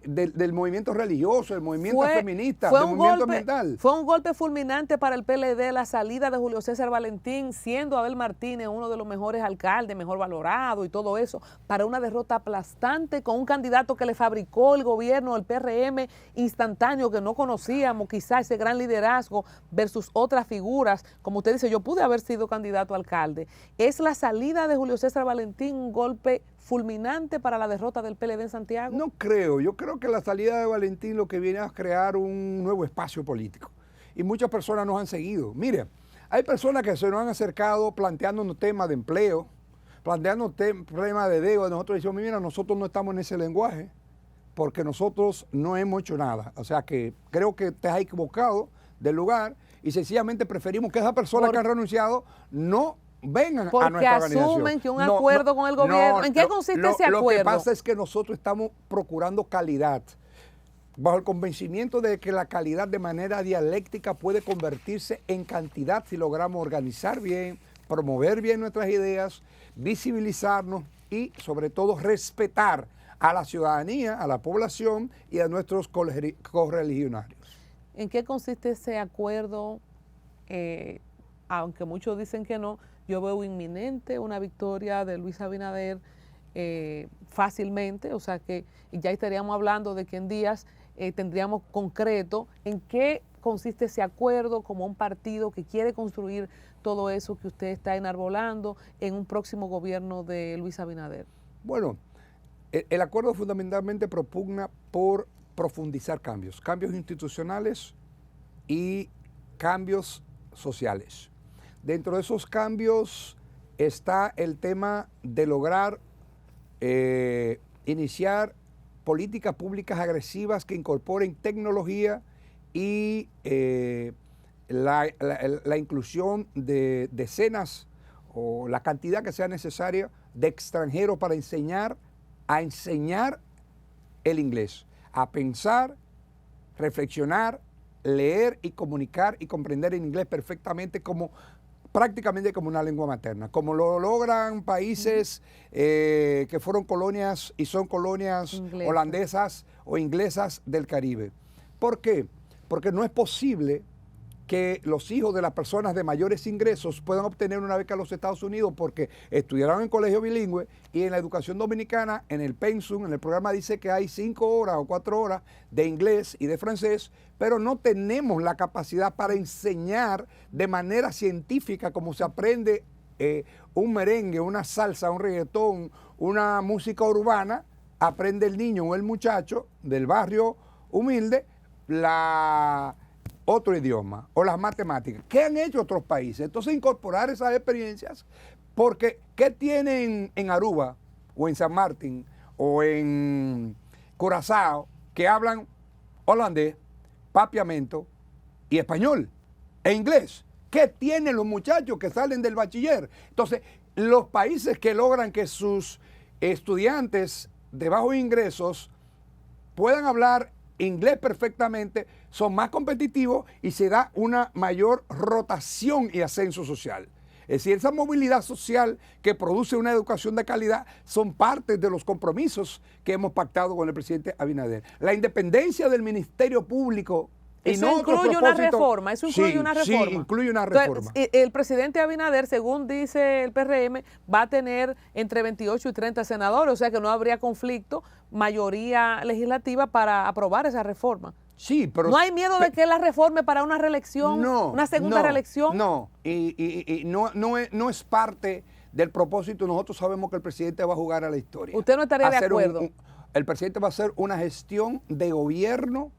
del movimiento religioso, del movimiento feminista, del movimiento ambiental. Fue un golpe fulminante para el PLD la salida de Julio César Valentín, siendo Abel Martínez uno de los mejores alcaldes, mejor valorado y todo eso, para una derrota aplastante con un candidato que le fabricó el gobierno, el PRM instantáneo, que no conocíamos, quizás ese gran liderazgo versus otras figuras. Como usted dice, yo pude haber sido candidato a alcalde. ¿Es la salida de Julio César Valentín un golpe fulminante para la derrota del PLD en Santiago? No creo. Yo creo que la salida de Valentín lo que viene a crear un nuevo espacio político. Y muchas personas nos han seguido. Mire, hay personas que se nos han acercado planteándonos temas de empleo, planteándonos temas de deuda. Nosotros decimos, mira, nosotros no estamos en ese lenguaje porque nosotros no hemos hecho nada. O sea que creo que te has equivocado del lugar y sencillamente preferimos que esas personas que han renunciado no vengan a nuestra organización. Porque asumen que un acuerdo con el gobierno. ¿En qué consiste ese acuerdo? Lo que pasa es que nosotros estamos procurando calidad, bajo el convencimiento de que la calidad de manera dialéctica puede convertirse en cantidad si logramos organizar bien, promover bien nuestras ideas, visibilizarnos y sobre todo respetar a la ciudadanía, a la población y a nuestros correligionarios. ¿En qué consiste ese acuerdo? Aunque muchos dicen que no, yo veo inminente una victoria de Luis Abinader fácilmente, o sea que ya estaríamos hablando de que en días tendríamos concreto en qué consiste ese acuerdo como un partido que quiere construir todo eso que usted está enarbolando en un próximo gobierno de Luis Abinader. Bueno, el acuerdo fundamentalmente propugna por profundizar cambios institucionales y cambios sociales. Dentro de esos cambios está el tema de lograr iniciar políticas públicas agresivas que incorporen tecnología y la inclusión de decenas o la cantidad que sea necesaria de extranjeros para a enseñar el inglés, a pensar, reflexionar, leer y comunicar y comprender el inglés perfectamente prácticamente como una lengua materna, como lo logran países que fueron colonias y son colonias holandesas o inglesas del Caribe. ¿Por qué? Porque no es posible que los hijos de las personas de mayores ingresos puedan obtener una beca a los Estados Unidos porque estudiaron en colegio bilingüe y en la educación dominicana, en el pensum, en el programa dice que hay 5 horas o 4 horas de inglés y de francés, pero no tenemos la capacidad para enseñar de manera científica como se aprende un merengue, una salsa, un reggaetón, una música urbana, aprende el niño o el muchacho del barrio humilde otro idioma o las matemáticas. ¿Qué han hecho otros países? Entonces incorporar esas experiencias, porque ¿qué tienen en Aruba o en San Martín o en Curazao que hablan holandés, papiamento y español e inglés. ¿Qué tienen los muchachos que salen del bachiller? Entonces, los países que logran que sus estudiantes de bajos ingresos puedan hablar inglés perfectamente, son más competitivos y se da una mayor rotación y ascenso social. Es decir, esa movilidad social que produce una educación de calidad son parte de los compromisos que hemos pactado con el presidente Abinader. La independencia del Ministerio Público. Eso incluye una reforma, eso incluye una reforma. Sí, incluye una reforma. Entonces, el presidente Abinader, según dice el PRM, va a tener entre 28 y 30 senadores, o sea que no habría conflicto, mayoría legislativa para aprobar esa reforma. Sí, pero... ¿No hay miedo de que la reforme para una reelección, una segunda reelección? No, y no es parte del propósito. Nosotros sabemos que el presidente va a jugar a la historia. ¿Usted no estaría de acuerdo? El presidente va a hacer una gestión de gobierno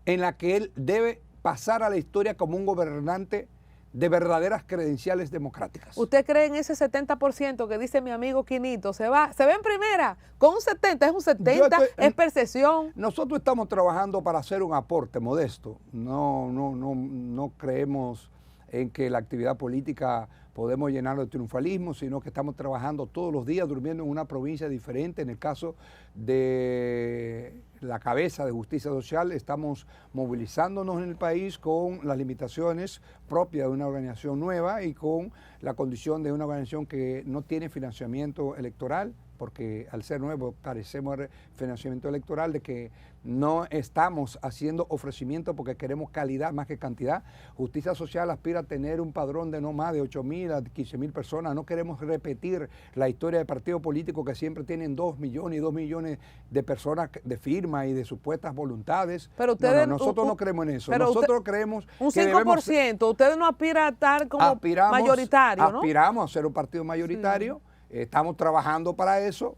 en la que él debe pasar a la historia como un gobernante de verdaderas credenciales democráticas. ¿Usted cree en ese 70% que dice mi amigo Quinito? Se ve en primera, con un 70, es un 70, es percepción. Nosotros estamos trabajando para hacer un aporte modesto. No creemos en que la actividad política podemos llenarlo de triunfalismo, sino que estamos trabajando todos los días, durmiendo en una provincia diferente. En el caso de la cabeza de Justicia Social, estamos movilizándonos en el país con las limitaciones propias de una organización nueva y con la condición de una organización que no tiene financiamiento electoral, porque al ser nuevo carecemos de financiamiento electoral, de que no estamos haciendo ofrecimiento porque queremos calidad más que cantidad. Justicia Social aspira a tener un padrón de no más de 8.000 a 15.000 personas. No queremos repetir la historia de partidos políticos que siempre tienen 2 millones y 2 millones de personas de firma y de supuestas voluntades. Pero ustedes, nosotros no creemos en eso. Pero nosotros creemos un que 5%, ustedes no aspiran a estar como mayoritario, ¿no? Aspiramos a ser un partido mayoritario. Sí. Estamos trabajando para eso,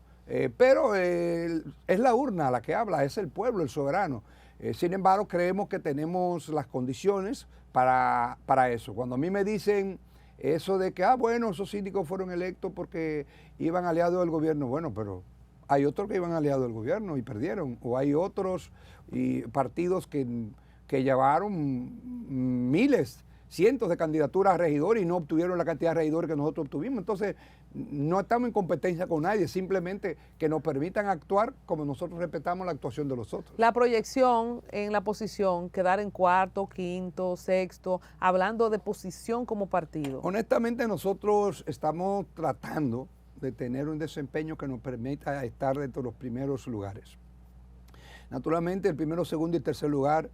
pero es la urna la que habla, es el pueblo, el soberano. Sin embargo, creemos que tenemos las condiciones para eso. Cuando a mí me dicen eso de que, bueno, esos síndicos fueron electos porque iban aliados del gobierno, bueno, pero hay otros que iban aliados del gobierno y perdieron, o hay otros partidos que llevaron miles, cientos de candidaturas a regidores y no obtuvieron la cantidad de regidores que nosotros obtuvimos. Entonces, no estamos en competencia con nadie, simplemente que nos permitan actuar como nosotros respetamos la actuación de los otros. La proyección en la posición, quedar en cuarto, quinto, sexto, hablando de posición como partido. Honestamente, nosotros estamos tratando de tener un desempeño que nos permita estar dentro de los primeros lugares. Naturalmente, el primero, segundo y tercer lugar,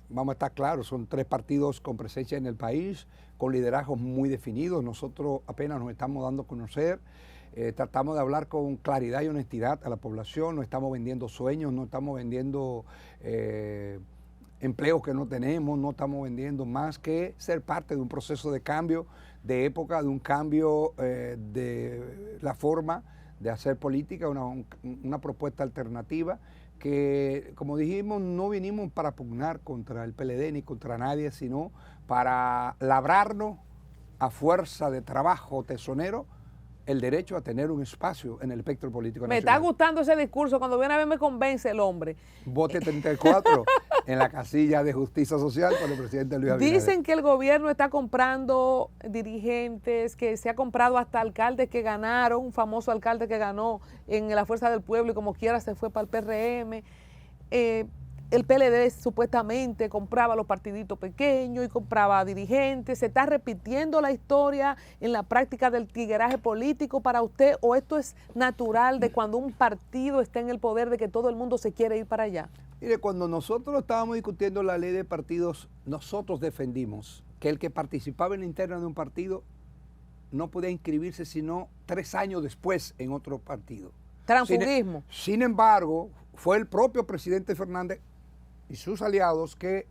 vamos a estar claros, son 3 partidos con presencia en el país, con liderazgos muy definidos. Nosotros apenas nos estamos dando a conocer, tratamos de hablar con claridad y honestidad a la población, no estamos vendiendo sueños, no estamos vendiendo empleos que no tenemos, no estamos vendiendo más que ser parte de un proceso de cambio de época, de un cambio de la forma de hacer política, una propuesta alternativa que, como dijimos, no vinimos para pugnar contra el PLD ni contra nadie, sino para labrarnos a fuerza de trabajo tesonero el derecho a tener un espacio en el espectro político nacional. Me está gustando ese discurso, cuando viene a ver me convence el hombre. Vote 34 en la casilla de Justicia Social por el presidente Luis Abinader. Dicen que el gobierno está comprando dirigentes, que se ha comprado hasta alcaldes que ganaron, un famoso alcalde que ganó en la Fuerza del Pueblo y como quiera se fue para el PRM. El PLD supuestamente compraba los partiditos pequeños y compraba dirigentes. ¿Se está repitiendo la historia en la práctica del tigueraje político para usted o esto es natural de cuando un partido está en el poder de que todo el mundo se quiere ir para allá? Mire, cuando nosotros estábamos discutiendo la ley de partidos, nosotros defendimos que el que participaba en la interna de un partido no podía inscribirse sino 3 años después en otro partido. Transfugismo. Sin embargo, fue el propio presidente Fernández y sus aliados que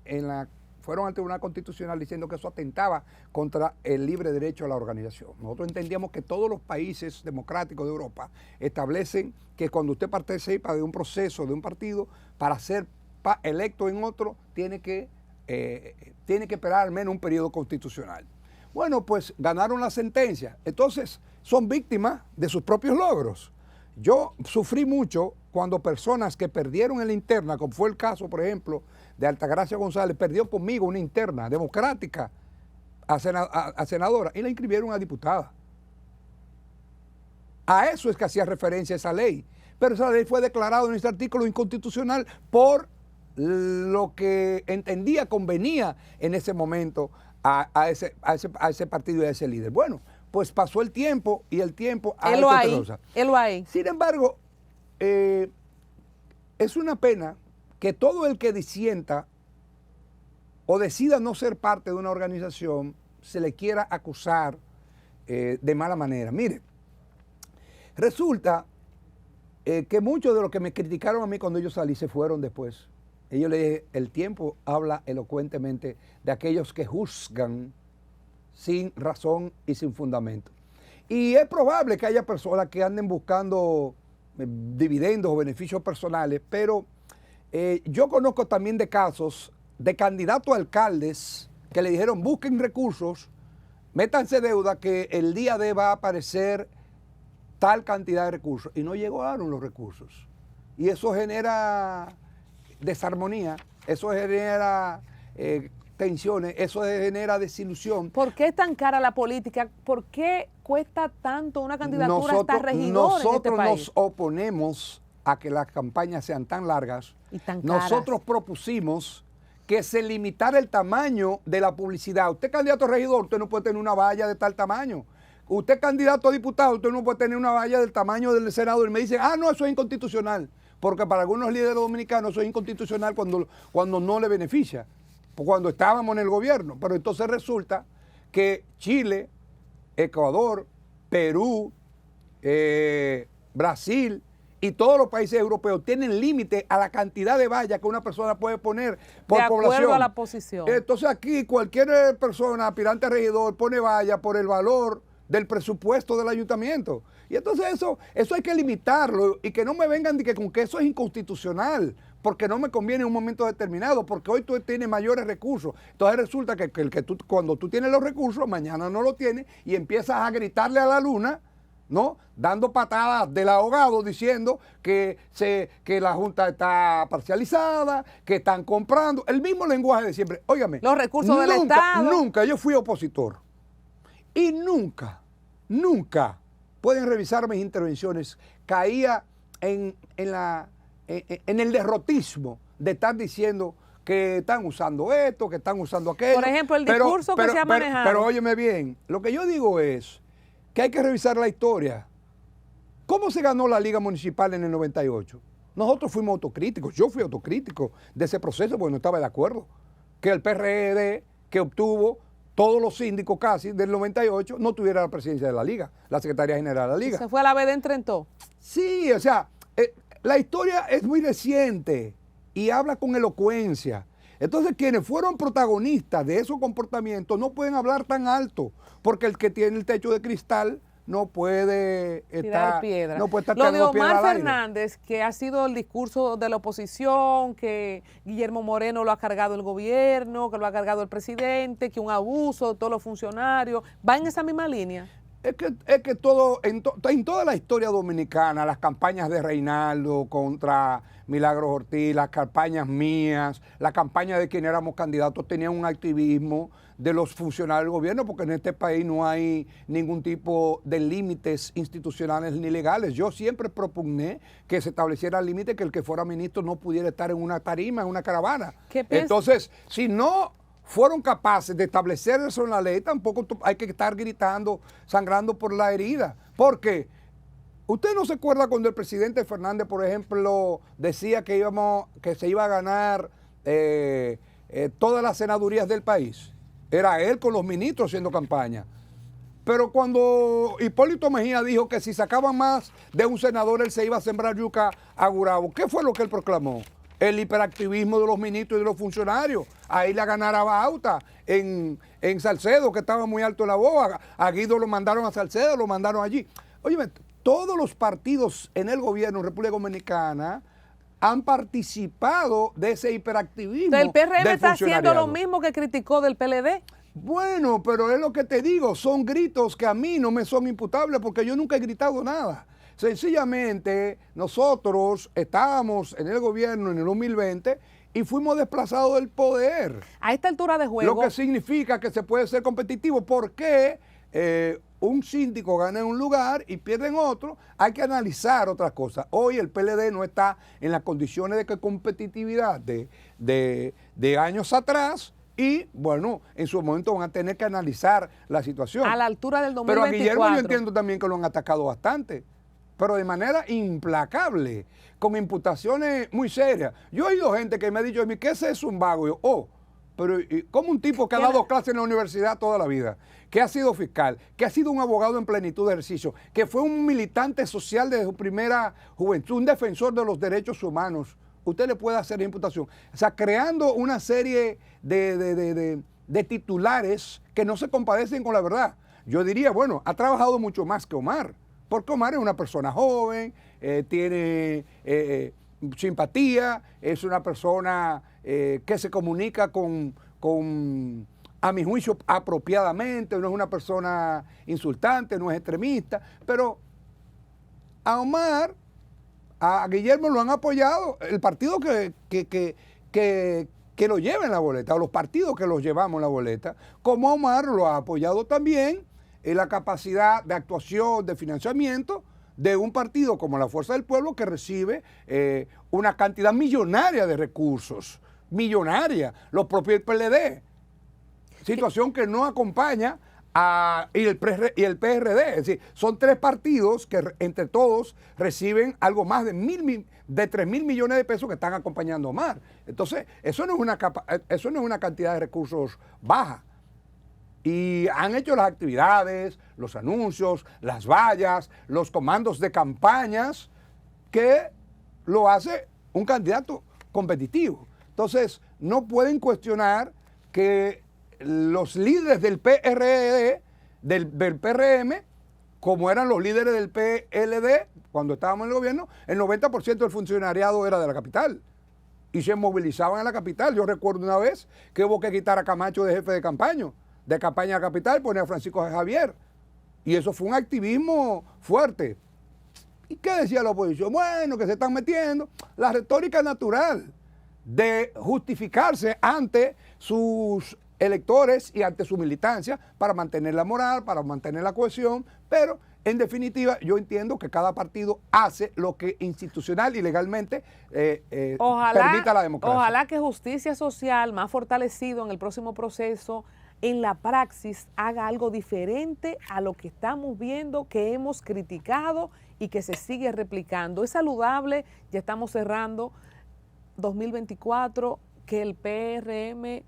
fueron al Tribunal Constitucional diciendo que eso atentaba contra el libre derecho a la organización. Nosotros entendíamos que todos los países democráticos de Europa establecen que cuando usted participa de un proceso de un partido, para ser electo en otro, tiene que esperar al menos un periodo constitucional. Bueno, pues ganaron la sentencia. Entonces, son víctimas de sus propios logros. yo sufrí mucho cuando personas que perdieron en la interna, como fue el caso, por ejemplo, de Altagracia González, perdió conmigo una interna democrática a senadora y la inscribieron a diputada. A eso es que hacía referencia esa ley. Pero esa ley fue declarada en ese artículo inconstitucional por lo que entendía convenía en ese momento a ese partido y a ese líder. Bueno, pues pasó el tiempo y el tiempo ha hecho otra cosa. Sin embargo, es una pena que todo el que disienta o decida no ser parte de una organización se le quiera acusar de mala manera. Mire, resulta que muchos de los que me criticaron a mí cuando yo salí se fueron después. Y yo le dije, el tiempo habla elocuentemente de aquellos que juzgan sin razón y sin fundamento. Y es probable que haya personas que anden buscando dividendos o beneficios personales, pero yo conozco también de casos de candidatos a alcaldes que le dijeron busquen recursos, métanse deuda que el día de va a aparecer tal cantidad de recursos y no llegaron los recursos. Y eso genera desarmonía, eso genera tensiones, eso genera desilusión. ¿Por qué es tan cara la política? ¿Por qué cuesta tanto una candidatura hasta regidor en este país? Nosotros nos oponemos a que las campañas sean tan largas. Y tan caras. Nosotros propusimos que se limitara el tamaño de la publicidad. Usted candidato a regidor, usted no puede tener una valla de tal tamaño. Usted candidato a diputado, usted no puede tener una valla del tamaño del senador. Y me dicen, no, eso es inconstitucional. Porque para algunos líderes dominicanos eso es inconstitucional cuando no le beneficia. Cuando estábamos en el gobierno. Pero entonces resulta que Chile, Ecuador, Perú, Brasil y todos los países europeos tienen límite a la cantidad de vallas que una persona puede poner por población. De acuerdo a la posición. Entonces aquí cualquier persona, aspirante a regidor, pone valla por el valor del presupuesto del ayuntamiento. Y entonces eso hay que limitarlo y que no me vengan con que eso es inconstitucional, porque no me conviene en un momento determinado, porque hoy tú tienes mayores recursos. Entonces resulta que cuando tú tienes los recursos, mañana no los tienes y empiezas a gritarle a la luna, ¿no? Dando patadas del ahogado diciendo que la Junta está parcializada, que están comprando, el mismo lenguaje de siempre. Óigame, los recursos del Estado. Nunca, yo fui opositor y nunca pueden revisar mis intervenciones, caía en el derrotismo de estar diciendo que están usando esto, que están usando aquello. Por ejemplo, el discurso que se ha manejado. Pero óyeme bien, lo que yo digo es que hay que revisar la historia. ¿Cómo se ganó la Liga Municipal en el 98? Nosotros fuimos autocríticos, yo fui autocrítico de ese proceso porque no estaba de acuerdo. Que el PRD que obtuvo todos los síndicos casi del 98 no tuviera la presidencia de la Liga, la Secretaría General de la Liga. ¿Se fue a la vez de Entrentó? Sí, o sea, la historia es muy reciente y habla con elocuencia. Entonces, quienes fueron protagonistas de esos comportamientos no pueden hablar tan alto, porque el que tiene el techo de cristal no puede tirar piedra. No puede estar lo de tirando piedra Omar al aire. Fernández, que ha sido el discurso de la oposición, que Guillermo Moreno lo ha cargado el gobierno, que lo ha cargado el presidente, que un abuso de todos los funcionarios, ¿va en esa misma línea? Es que todo, en toda la historia dominicana, las campañas de Reinaldo contra Milagros Ortiz, las campañas mías, la campaña de quien éramos candidatos, tenían un activismo de los funcionarios del gobierno, porque en este país no hay ningún tipo de límites institucionales ni legales. Yo siempre propugné que se estableciera el límite que el que fuera ministro no pudiera estar en una tarima, en una caravana. Entonces, si no fueron capaces de establecer eso en la ley, tampoco hay que estar gritando, sangrando por la herida. ¿Por qué? ¿Usted no se acuerda cuando el presidente Fernández, por ejemplo, decía que se iba a ganar todas las senadurías del país? Era él con los ministros haciendo campaña. Pero cuando Hipólito Mejía dijo que si sacaban más de un senador, él se iba a sembrar yuca a Gurabo, ¿qué fue lo que él proclamó? El hiperactivismo de los ministros y de los funcionarios. Ahí la ganara Bauta en Salcedo, que estaba muy alto en la boa. A Guido lo mandaron a Salcedo, lo mandaron allí. Óyeme, todos los partidos en el gobierno de República Dominicana han participado de ese hiperactivismo. El PRM está haciendo lo mismo que criticó del PLD. Bueno, pero es lo que te digo, son gritos que a mí no me son imputables porque yo nunca he gritado nada. Sencillamente, nosotros estábamos en el gobierno en el 2020 y fuimos desplazados del poder. A esta altura de juego... Lo que significa que se puede ser competitivo. ¿Por qué un síndico gana en un lugar y pierde en otro? Hay que analizar otras cosas. Hoy el PLD no está en las condiciones de competitividad de años atrás y, bueno, en su momento van a tener que analizar la situación. A la altura del 2024. Pero a Guillermo yo entiendo también que lo han atacado bastante, pero de manera implacable, con imputaciones muy serias. Yo he oído gente que me ha dicho a mí, ¿qué es un vago? Y yo, pero ¿cómo un tipo que ha dado clases en la universidad toda la vida, que ha sido fiscal, que ha sido un abogado en plenitud de ejercicio, que fue un militante social desde su primera juventud, un defensor de los derechos humanos, usted le puede hacer imputación? O sea, creando una serie de titulares que no se compadecen con la verdad. Yo diría, bueno, ha trabajado mucho más que Omar, porque Omar es una persona joven, tiene simpatía, es una persona que se comunica a mi juicio, apropiadamente, no es una persona insultante, no es extremista, pero a Omar, a Guillermo lo han apoyado el partido que lo lleva en la boleta, o los partidos que los llevamos en la boleta, como Omar lo ha apoyado también en la capacidad de actuación, de financiamiento de un partido como la Fuerza del Pueblo que recibe una cantidad millonaria de recursos, millonaria, los propios PLD, situación que no acompaña y el PRD, es decir, son tres partidos que entre todos reciben algo más de 3.000 millones de pesos que están acompañando a Omar. Entonces, eso no es una cantidad de recursos baja. Y han hecho las actividades, los anuncios, las vallas, los comandos de campañas que lo hace un candidato competitivo. Entonces, no pueden cuestionar que los líderes del PRD, del PRM, como eran los líderes del PLD cuando estábamos en el gobierno, el 90% del funcionariado era de la capital y se movilizaban en la capital. Yo recuerdo una vez que hubo que quitar a Camacho de jefe de campaña a la capital, poner a Francisco Javier, y eso fue un activismo fuerte. ¿Y qué decía la oposición? Bueno, que se están metiendo. La retórica natural de justificarse ante sus electores y ante su militancia para mantener la moral, para mantener la cohesión, pero en definitiva yo entiendo que cada partido hace lo que institucional y legalmente permita la democracia. Ojalá que Justicia Social, más fortalecido en el próximo proceso, en la praxis haga algo diferente a lo que estamos viendo, que hemos criticado y que se sigue replicando. Es saludable, ya estamos cerrando 2024, que el PRM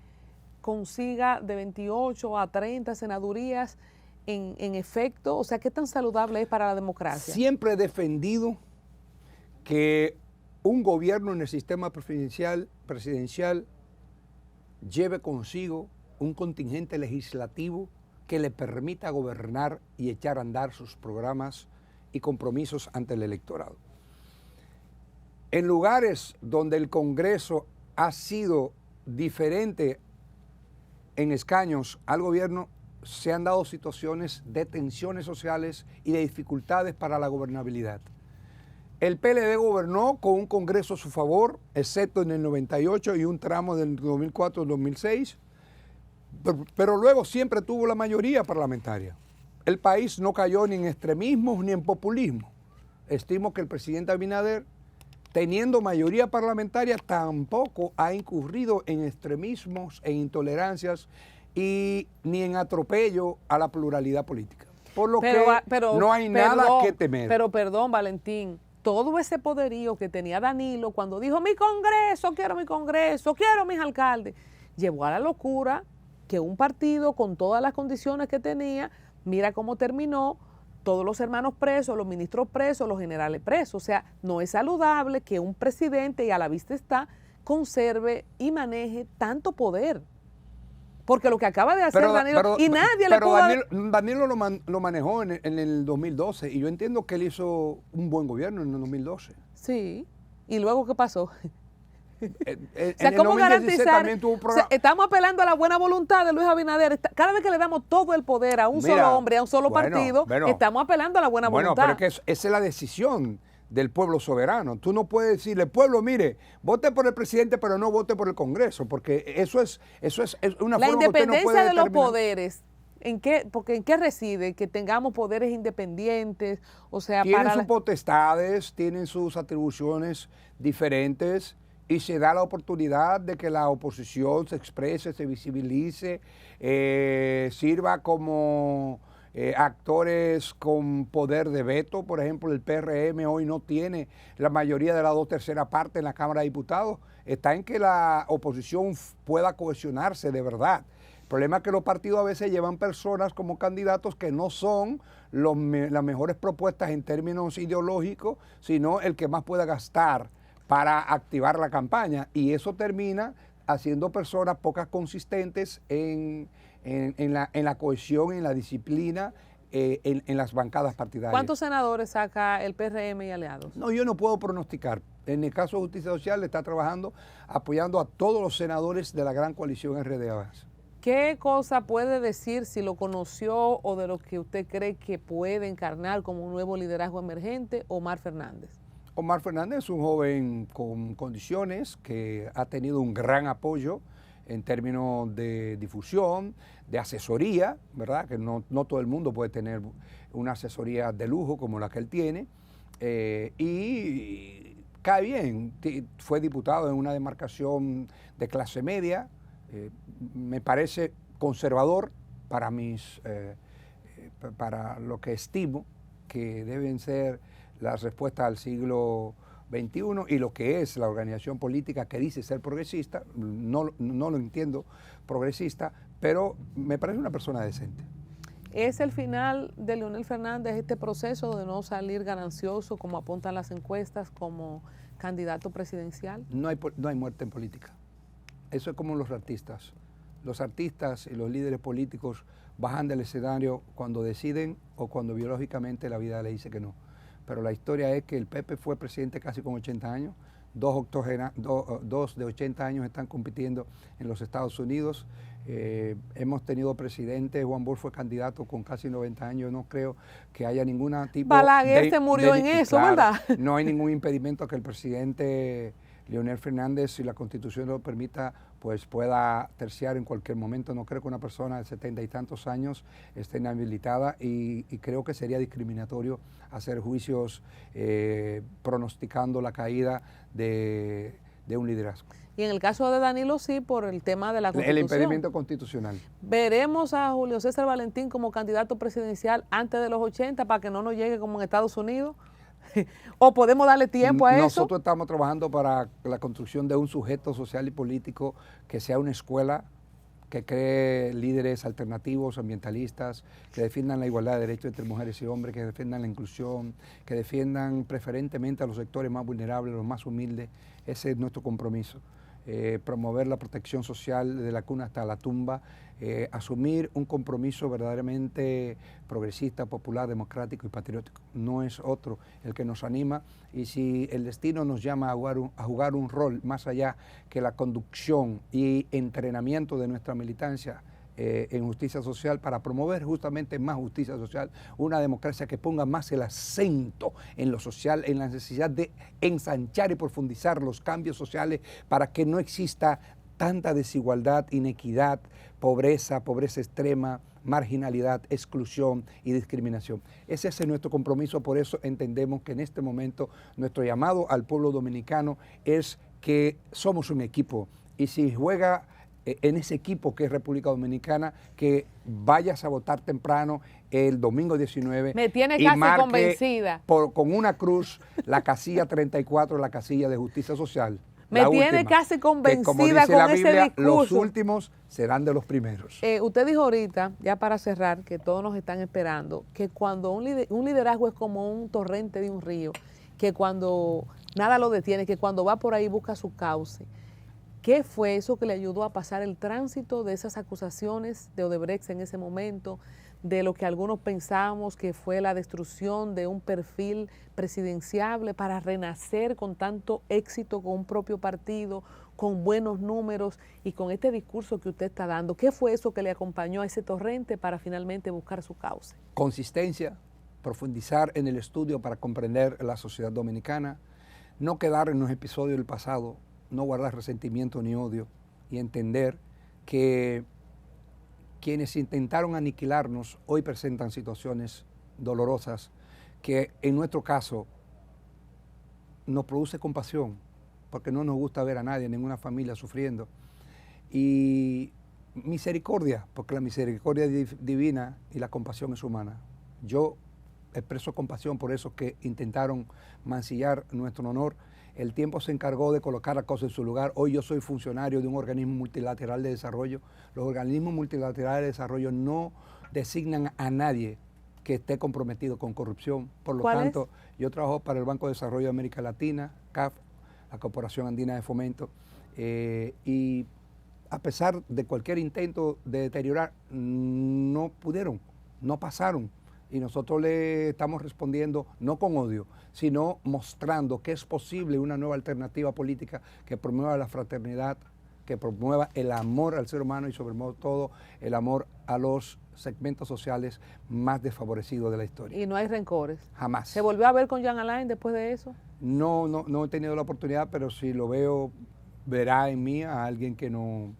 consiga de 28 a 30 senadurías en efecto. O sea, ¿qué tan saludable es para la democracia? Siempre he defendido que un gobierno en el sistema presidencial lleve consigo un contingente legislativo que le permita gobernar y echar a andar sus programas y compromisos ante el electorado. En lugares donde el Congreso ha sido diferente en escaños al gobierno, se han dado situaciones de tensiones sociales y de dificultades para la gobernabilidad. El PLD gobernó con un Congreso a su favor, excepto en el 98 y un tramo del 2004 al 2006, pero luego siempre tuvo la mayoría parlamentaria. El país no cayó ni en extremismos ni en populismo. Estimo que el presidente Abinader, teniendo mayoría parlamentaria, tampoco ha incurrido en extremismos, en intolerancias y ni en atropello a la pluralidad política. Por lo que no hay nada que temer. Pero perdón, Valentín, todo ese poderío que tenía Danilo cuando dijo mi Congreso, quiero mis alcaldes, llevó a la locura que un partido con todas las condiciones que tenía, mira cómo terminó, todos los hermanos presos, los ministros presos, los generales presos. O sea, no es saludable que un presidente, y a la vista está, conserve y maneje tanto poder. Porque lo que acaba de hacer Danilo, y nadie le pudo... Danilo lo manejó en el 2012, y yo entiendo que él hizo un buen gobierno en el 2012. Sí, ¿y luego qué pasó? O sea, ¿cómo garantizar? O sea, estamos apelando a la buena voluntad de Luis Abinader. Cada vez que le damos todo el poder a un solo hombre, a un solo partido, estamos apelando a la buena voluntad. Bueno, pero es que esa es la decisión del pueblo soberano. Tú no puedes decirle, pueblo, mire, vote por el presidente, pero no vote por el Congreso, porque eso es una la forma que usted no puede independencia de los determinar. poderes. Porque ¿en qué reside? Que tengamos poderes independientes, o sea, tienen sus potestades, tienen sus atribuciones diferentes y se da la oportunidad de que la oposición se exprese, se visibilice, sirva como actores con poder de veto. Por ejemplo, el PRM hoy no tiene la mayoría de las 2/3 partes en la Cámara de Diputados. Está en que la oposición pueda cohesionarse de verdad. El problema es que los partidos a veces llevan personas como candidatos que no son las mejores propuestas en términos ideológicos, sino el que más pueda gastar para activar la campaña. Y eso termina haciendo personas pocas consistentes en la cohesión, en la disciplina, en las bancadas partidarias. ¿Cuántos senadores saca el PRM y aliados? No, yo no puedo pronosticar. En el caso de Justicia Social, está trabajando, apoyando a todos los senadores de la gran coalición RD Avance. ¿Qué cosa puede decir, si lo conoció o de lo que usted cree que puede encarnar como un nuevo liderazgo emergente, Omar Fernández? Omar Fernández es un joven con condiciones que ha tenido un gran apoyo en términos de difusión, de asesoría, ¿verdad? Que no todo el mundo puede tener una asesoría de lujo como la que él tiene. Y cae bien, fue diputado en una demarcación de clase media. Me parece conservador para para lo que estimo que deben ser las respuestas al siglo XXI y lo que es la organización política que dice ser progresista. No lo entiendo progresista, pero me parece una persona decente. ¿Es el final de Leonel Fernández este proceso de no salir ganancioso, como apuntan las encuestas, como candidato presidencial? No hay muerte en política. Eso es como los artistas. Los artistas y los líderes políticos bajan del escenario cuando deciden o cuando biológicamente la vida le dice que no. Pero la historia es que el Pepe fue presidente casi con 80 años, dos de 80 años están compitiendo en los Estados Unidos. Hemos tenido presidentes, Juan Bosch fue candidato con casi 90 años. Yo no creo que haya ningún tipo Balaguer se murió en eso, claro, ¿verdad? No hay ningún impedimento a que el presidente Leonel Fernández, si la Constitución lo permita, pues pueda terciar en cualquier momento. No creo que una persona de 70 y tantos años esté inhabilitada y creo que sería discriminatorio hacer juicios pronosticando la caída de un liderazgo. Y en el caso de Danilo sí, por el tema de la Constitución. El impedimento constitucional. ¿Veremos a Julio César Valentín como candidato presidencial antes de los 80 para que no nos llegue como en Estados Unidos? ¿O podemos darle tiempo a eso? Nosotros estamos trabajando para la construcción de un sujeto social y político que sea una escuela, que cree líderes alternativos, ambientalistas, que defiendan la igualdad de derechos entre mujeres y hombres, que defiendan la inclusión, que defiendan preferentemente a los sectores más vulnerables, los más humildes. Ese es nuestro compromiso. Promover la protección social de la cuna hasta la tumba, asumir un compromiso verdaderamente progresista, popular, democrático y patriótico. No es otro el que nos anima, y si el destino nos llama a jugar un rol más allá que la conducción y entrenamiento de nuestra militancia en justicia social, para promover justamente más justicia social, una democracia que ponga más el acento en lo social, en la necesidad de ensanchar y profundizar los cambios sociales para que no exista tanta desigualdad, inequidad, pobreza extrema, marginalidad, exclusión y discriminación. Ese es nuestro compromiso. Por eso entendemos que en este momento nuestro llamado al pueblo dominicano es que somos un equipo, y si juega en ese equipo que es República Dominicana, que vayas a votar temprano el domingo 19. Me tiene casi convencida. Con una cruz la casilla 34, la casilla de justicia social. Me tiene casi convencida con ese discurso. Los últimos serán de los primeros. Usted dijo ahorita, ya para cerrar, que todos nos están esperando, que cuando un liderazgo es como un torrente de un río, que cuando nada lo detiene, que cuando va por ahí busca su cauce. ¿Qué fue eso que le ayudó a pasar el tránsito de esas acusaciones de Odebrecht en ese momento, de lo que algunos pensamos que fue la destrucción de un perfil presidenciable para renacer con tanto éxito, con un propio partido, con buenos números y con este discurso que usted está dando? ¿Qué fue eso que le acompañó a ese torrente para finalmente buscar su cauce? Consistencia, profundizar en el estudio para comprender la sociedad dominicana, no quedar en los episodios del pasado, no guardar resentimiento ni odio y entender que quienes intentaron aniquilarnos hoy presentan situaciones dolorosas que en nuestro caso nos produce compasión, porque no nos gusta ver a nadie, ninguna familia sufriendo. Y misericordia, porque la misericordia es divina y la compasión es humana. Yo expreso compasión por esos que intentaron mancillar nuestro honor. El tiempo se encargó de colocar las cosas en su lugar. Hoy yo soy funcionario de un organismo multilateral de desarrollo. Los organismos multilaterales de desarrollo no designan a nadie que esté comprometido con corrupción. Por lo tanto, yo trabajo para el Banco de Desarrollo de América Latina, CAF, la Corporación Andina de Fomento, y a pesar de cualquier intento de deteriorar, no pudieron, no pasaron. Y nosotros le estamos respondiendo no con odio, sino mostrando que es posible una nueva alternativa política que promueva la fraternidad, que promueva el amor al ser humano y sobre todo el amor a los segmentos sociales más desfavorecidos de la historia. ¿Y no hay rencores? Jamás. ¿Se volvió a ver con Jean Alain después de eso? No he tenido la oportunidad, pero si lo veo, verá en mí a alguien que no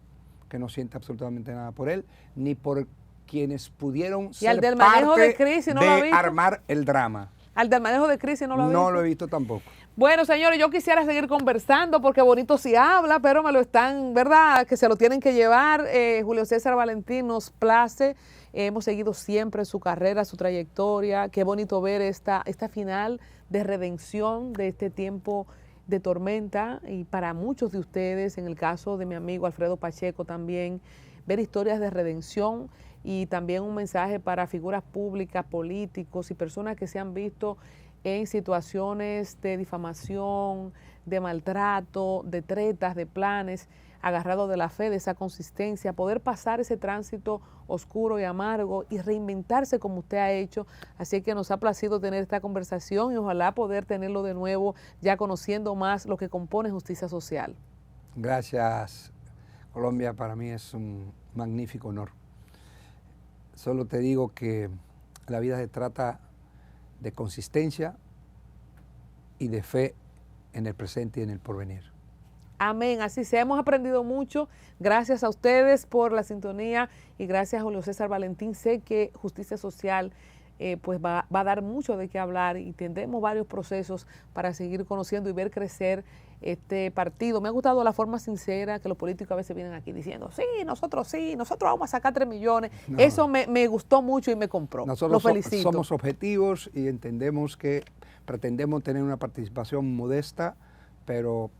siente absolutamente nada por él, ni por quienes pudieron ser al del manejo parte de crisis, ¿no lo ha visto? armar el drama. ¿Al del manejo de crisis no lo ha visto? No lo he visto tampoco. Bueno, señores, yo quisiera seguir conversando porque bonito sí habla, pero me lo están, ¿verdad? Que se lo tienen que llevar. Julio César Valentín nos place. Hemos seguido siempre su carrera, su trayectoria. Qué bonito ver esta final de redención de este tiempo de tormenta. Y para muchos de ustedes, en el caso de mi amigo Alfredo Pacheco también, ver historias de redención y también un mensaje para figuras públicas, políticos y personas que se han visto en situaciones de difamación, de maltrato, de tretas, de planes, agarrado de la fe, de esa consistencia, poder pasar ese tránsito oscuro y amargo y reinventarse como usted ha hecho. Así que nos ha placido tener esta conversación y ojalá poder tenerlo de nuevo, ya conociendo más lo que compone justicia social. Gracias, Colombia, para mí es un magnífico honor. Solo te digo que la vida se trata de consistencia y de fe en el presente y en el porvenir. Amén, así sea. Hemos aprendido mucho. Gracias a ustedes por la sintonía y gracias a Julio César Valentín. Sé que justicia social pues va a dar mucho de qué hablar y tendremos varios procesos para seguir conociendo y ver crecer este partido. Me ha gustado la forma sincera que los políticos a veces vienen aquí diciendo, sí, nosotros vamos a sacar 3 millones. No. Eso me gustó mucho y me compró. Nosotros lo felicito. Somos objetivos y entendemos que pretendemos tener una participación modesta, pero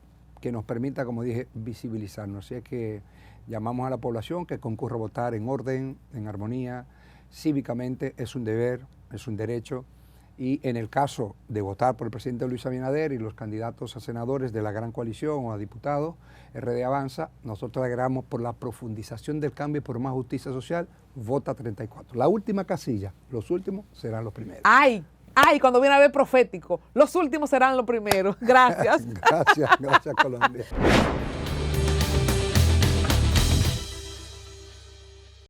que nos permita, como dije, visibilizarnos. Así es que llamamos a la población que concurra a votar en orden, en armonía, cívicamente. Es un deber, es un derecho. Y en el caso de votar por el presidente Luis Abinader y los candidatos a senadores de la gran coalición o a diputados, RD Avanza, nosotros agregamos por la profundización del cambio y por más justicia social, vota 34. La última casilla, los últimos serán los primeros. ¡Ay! Cuando viene a ver profético, los últimos serán los primeros. Gracias. Gracias, Colombia.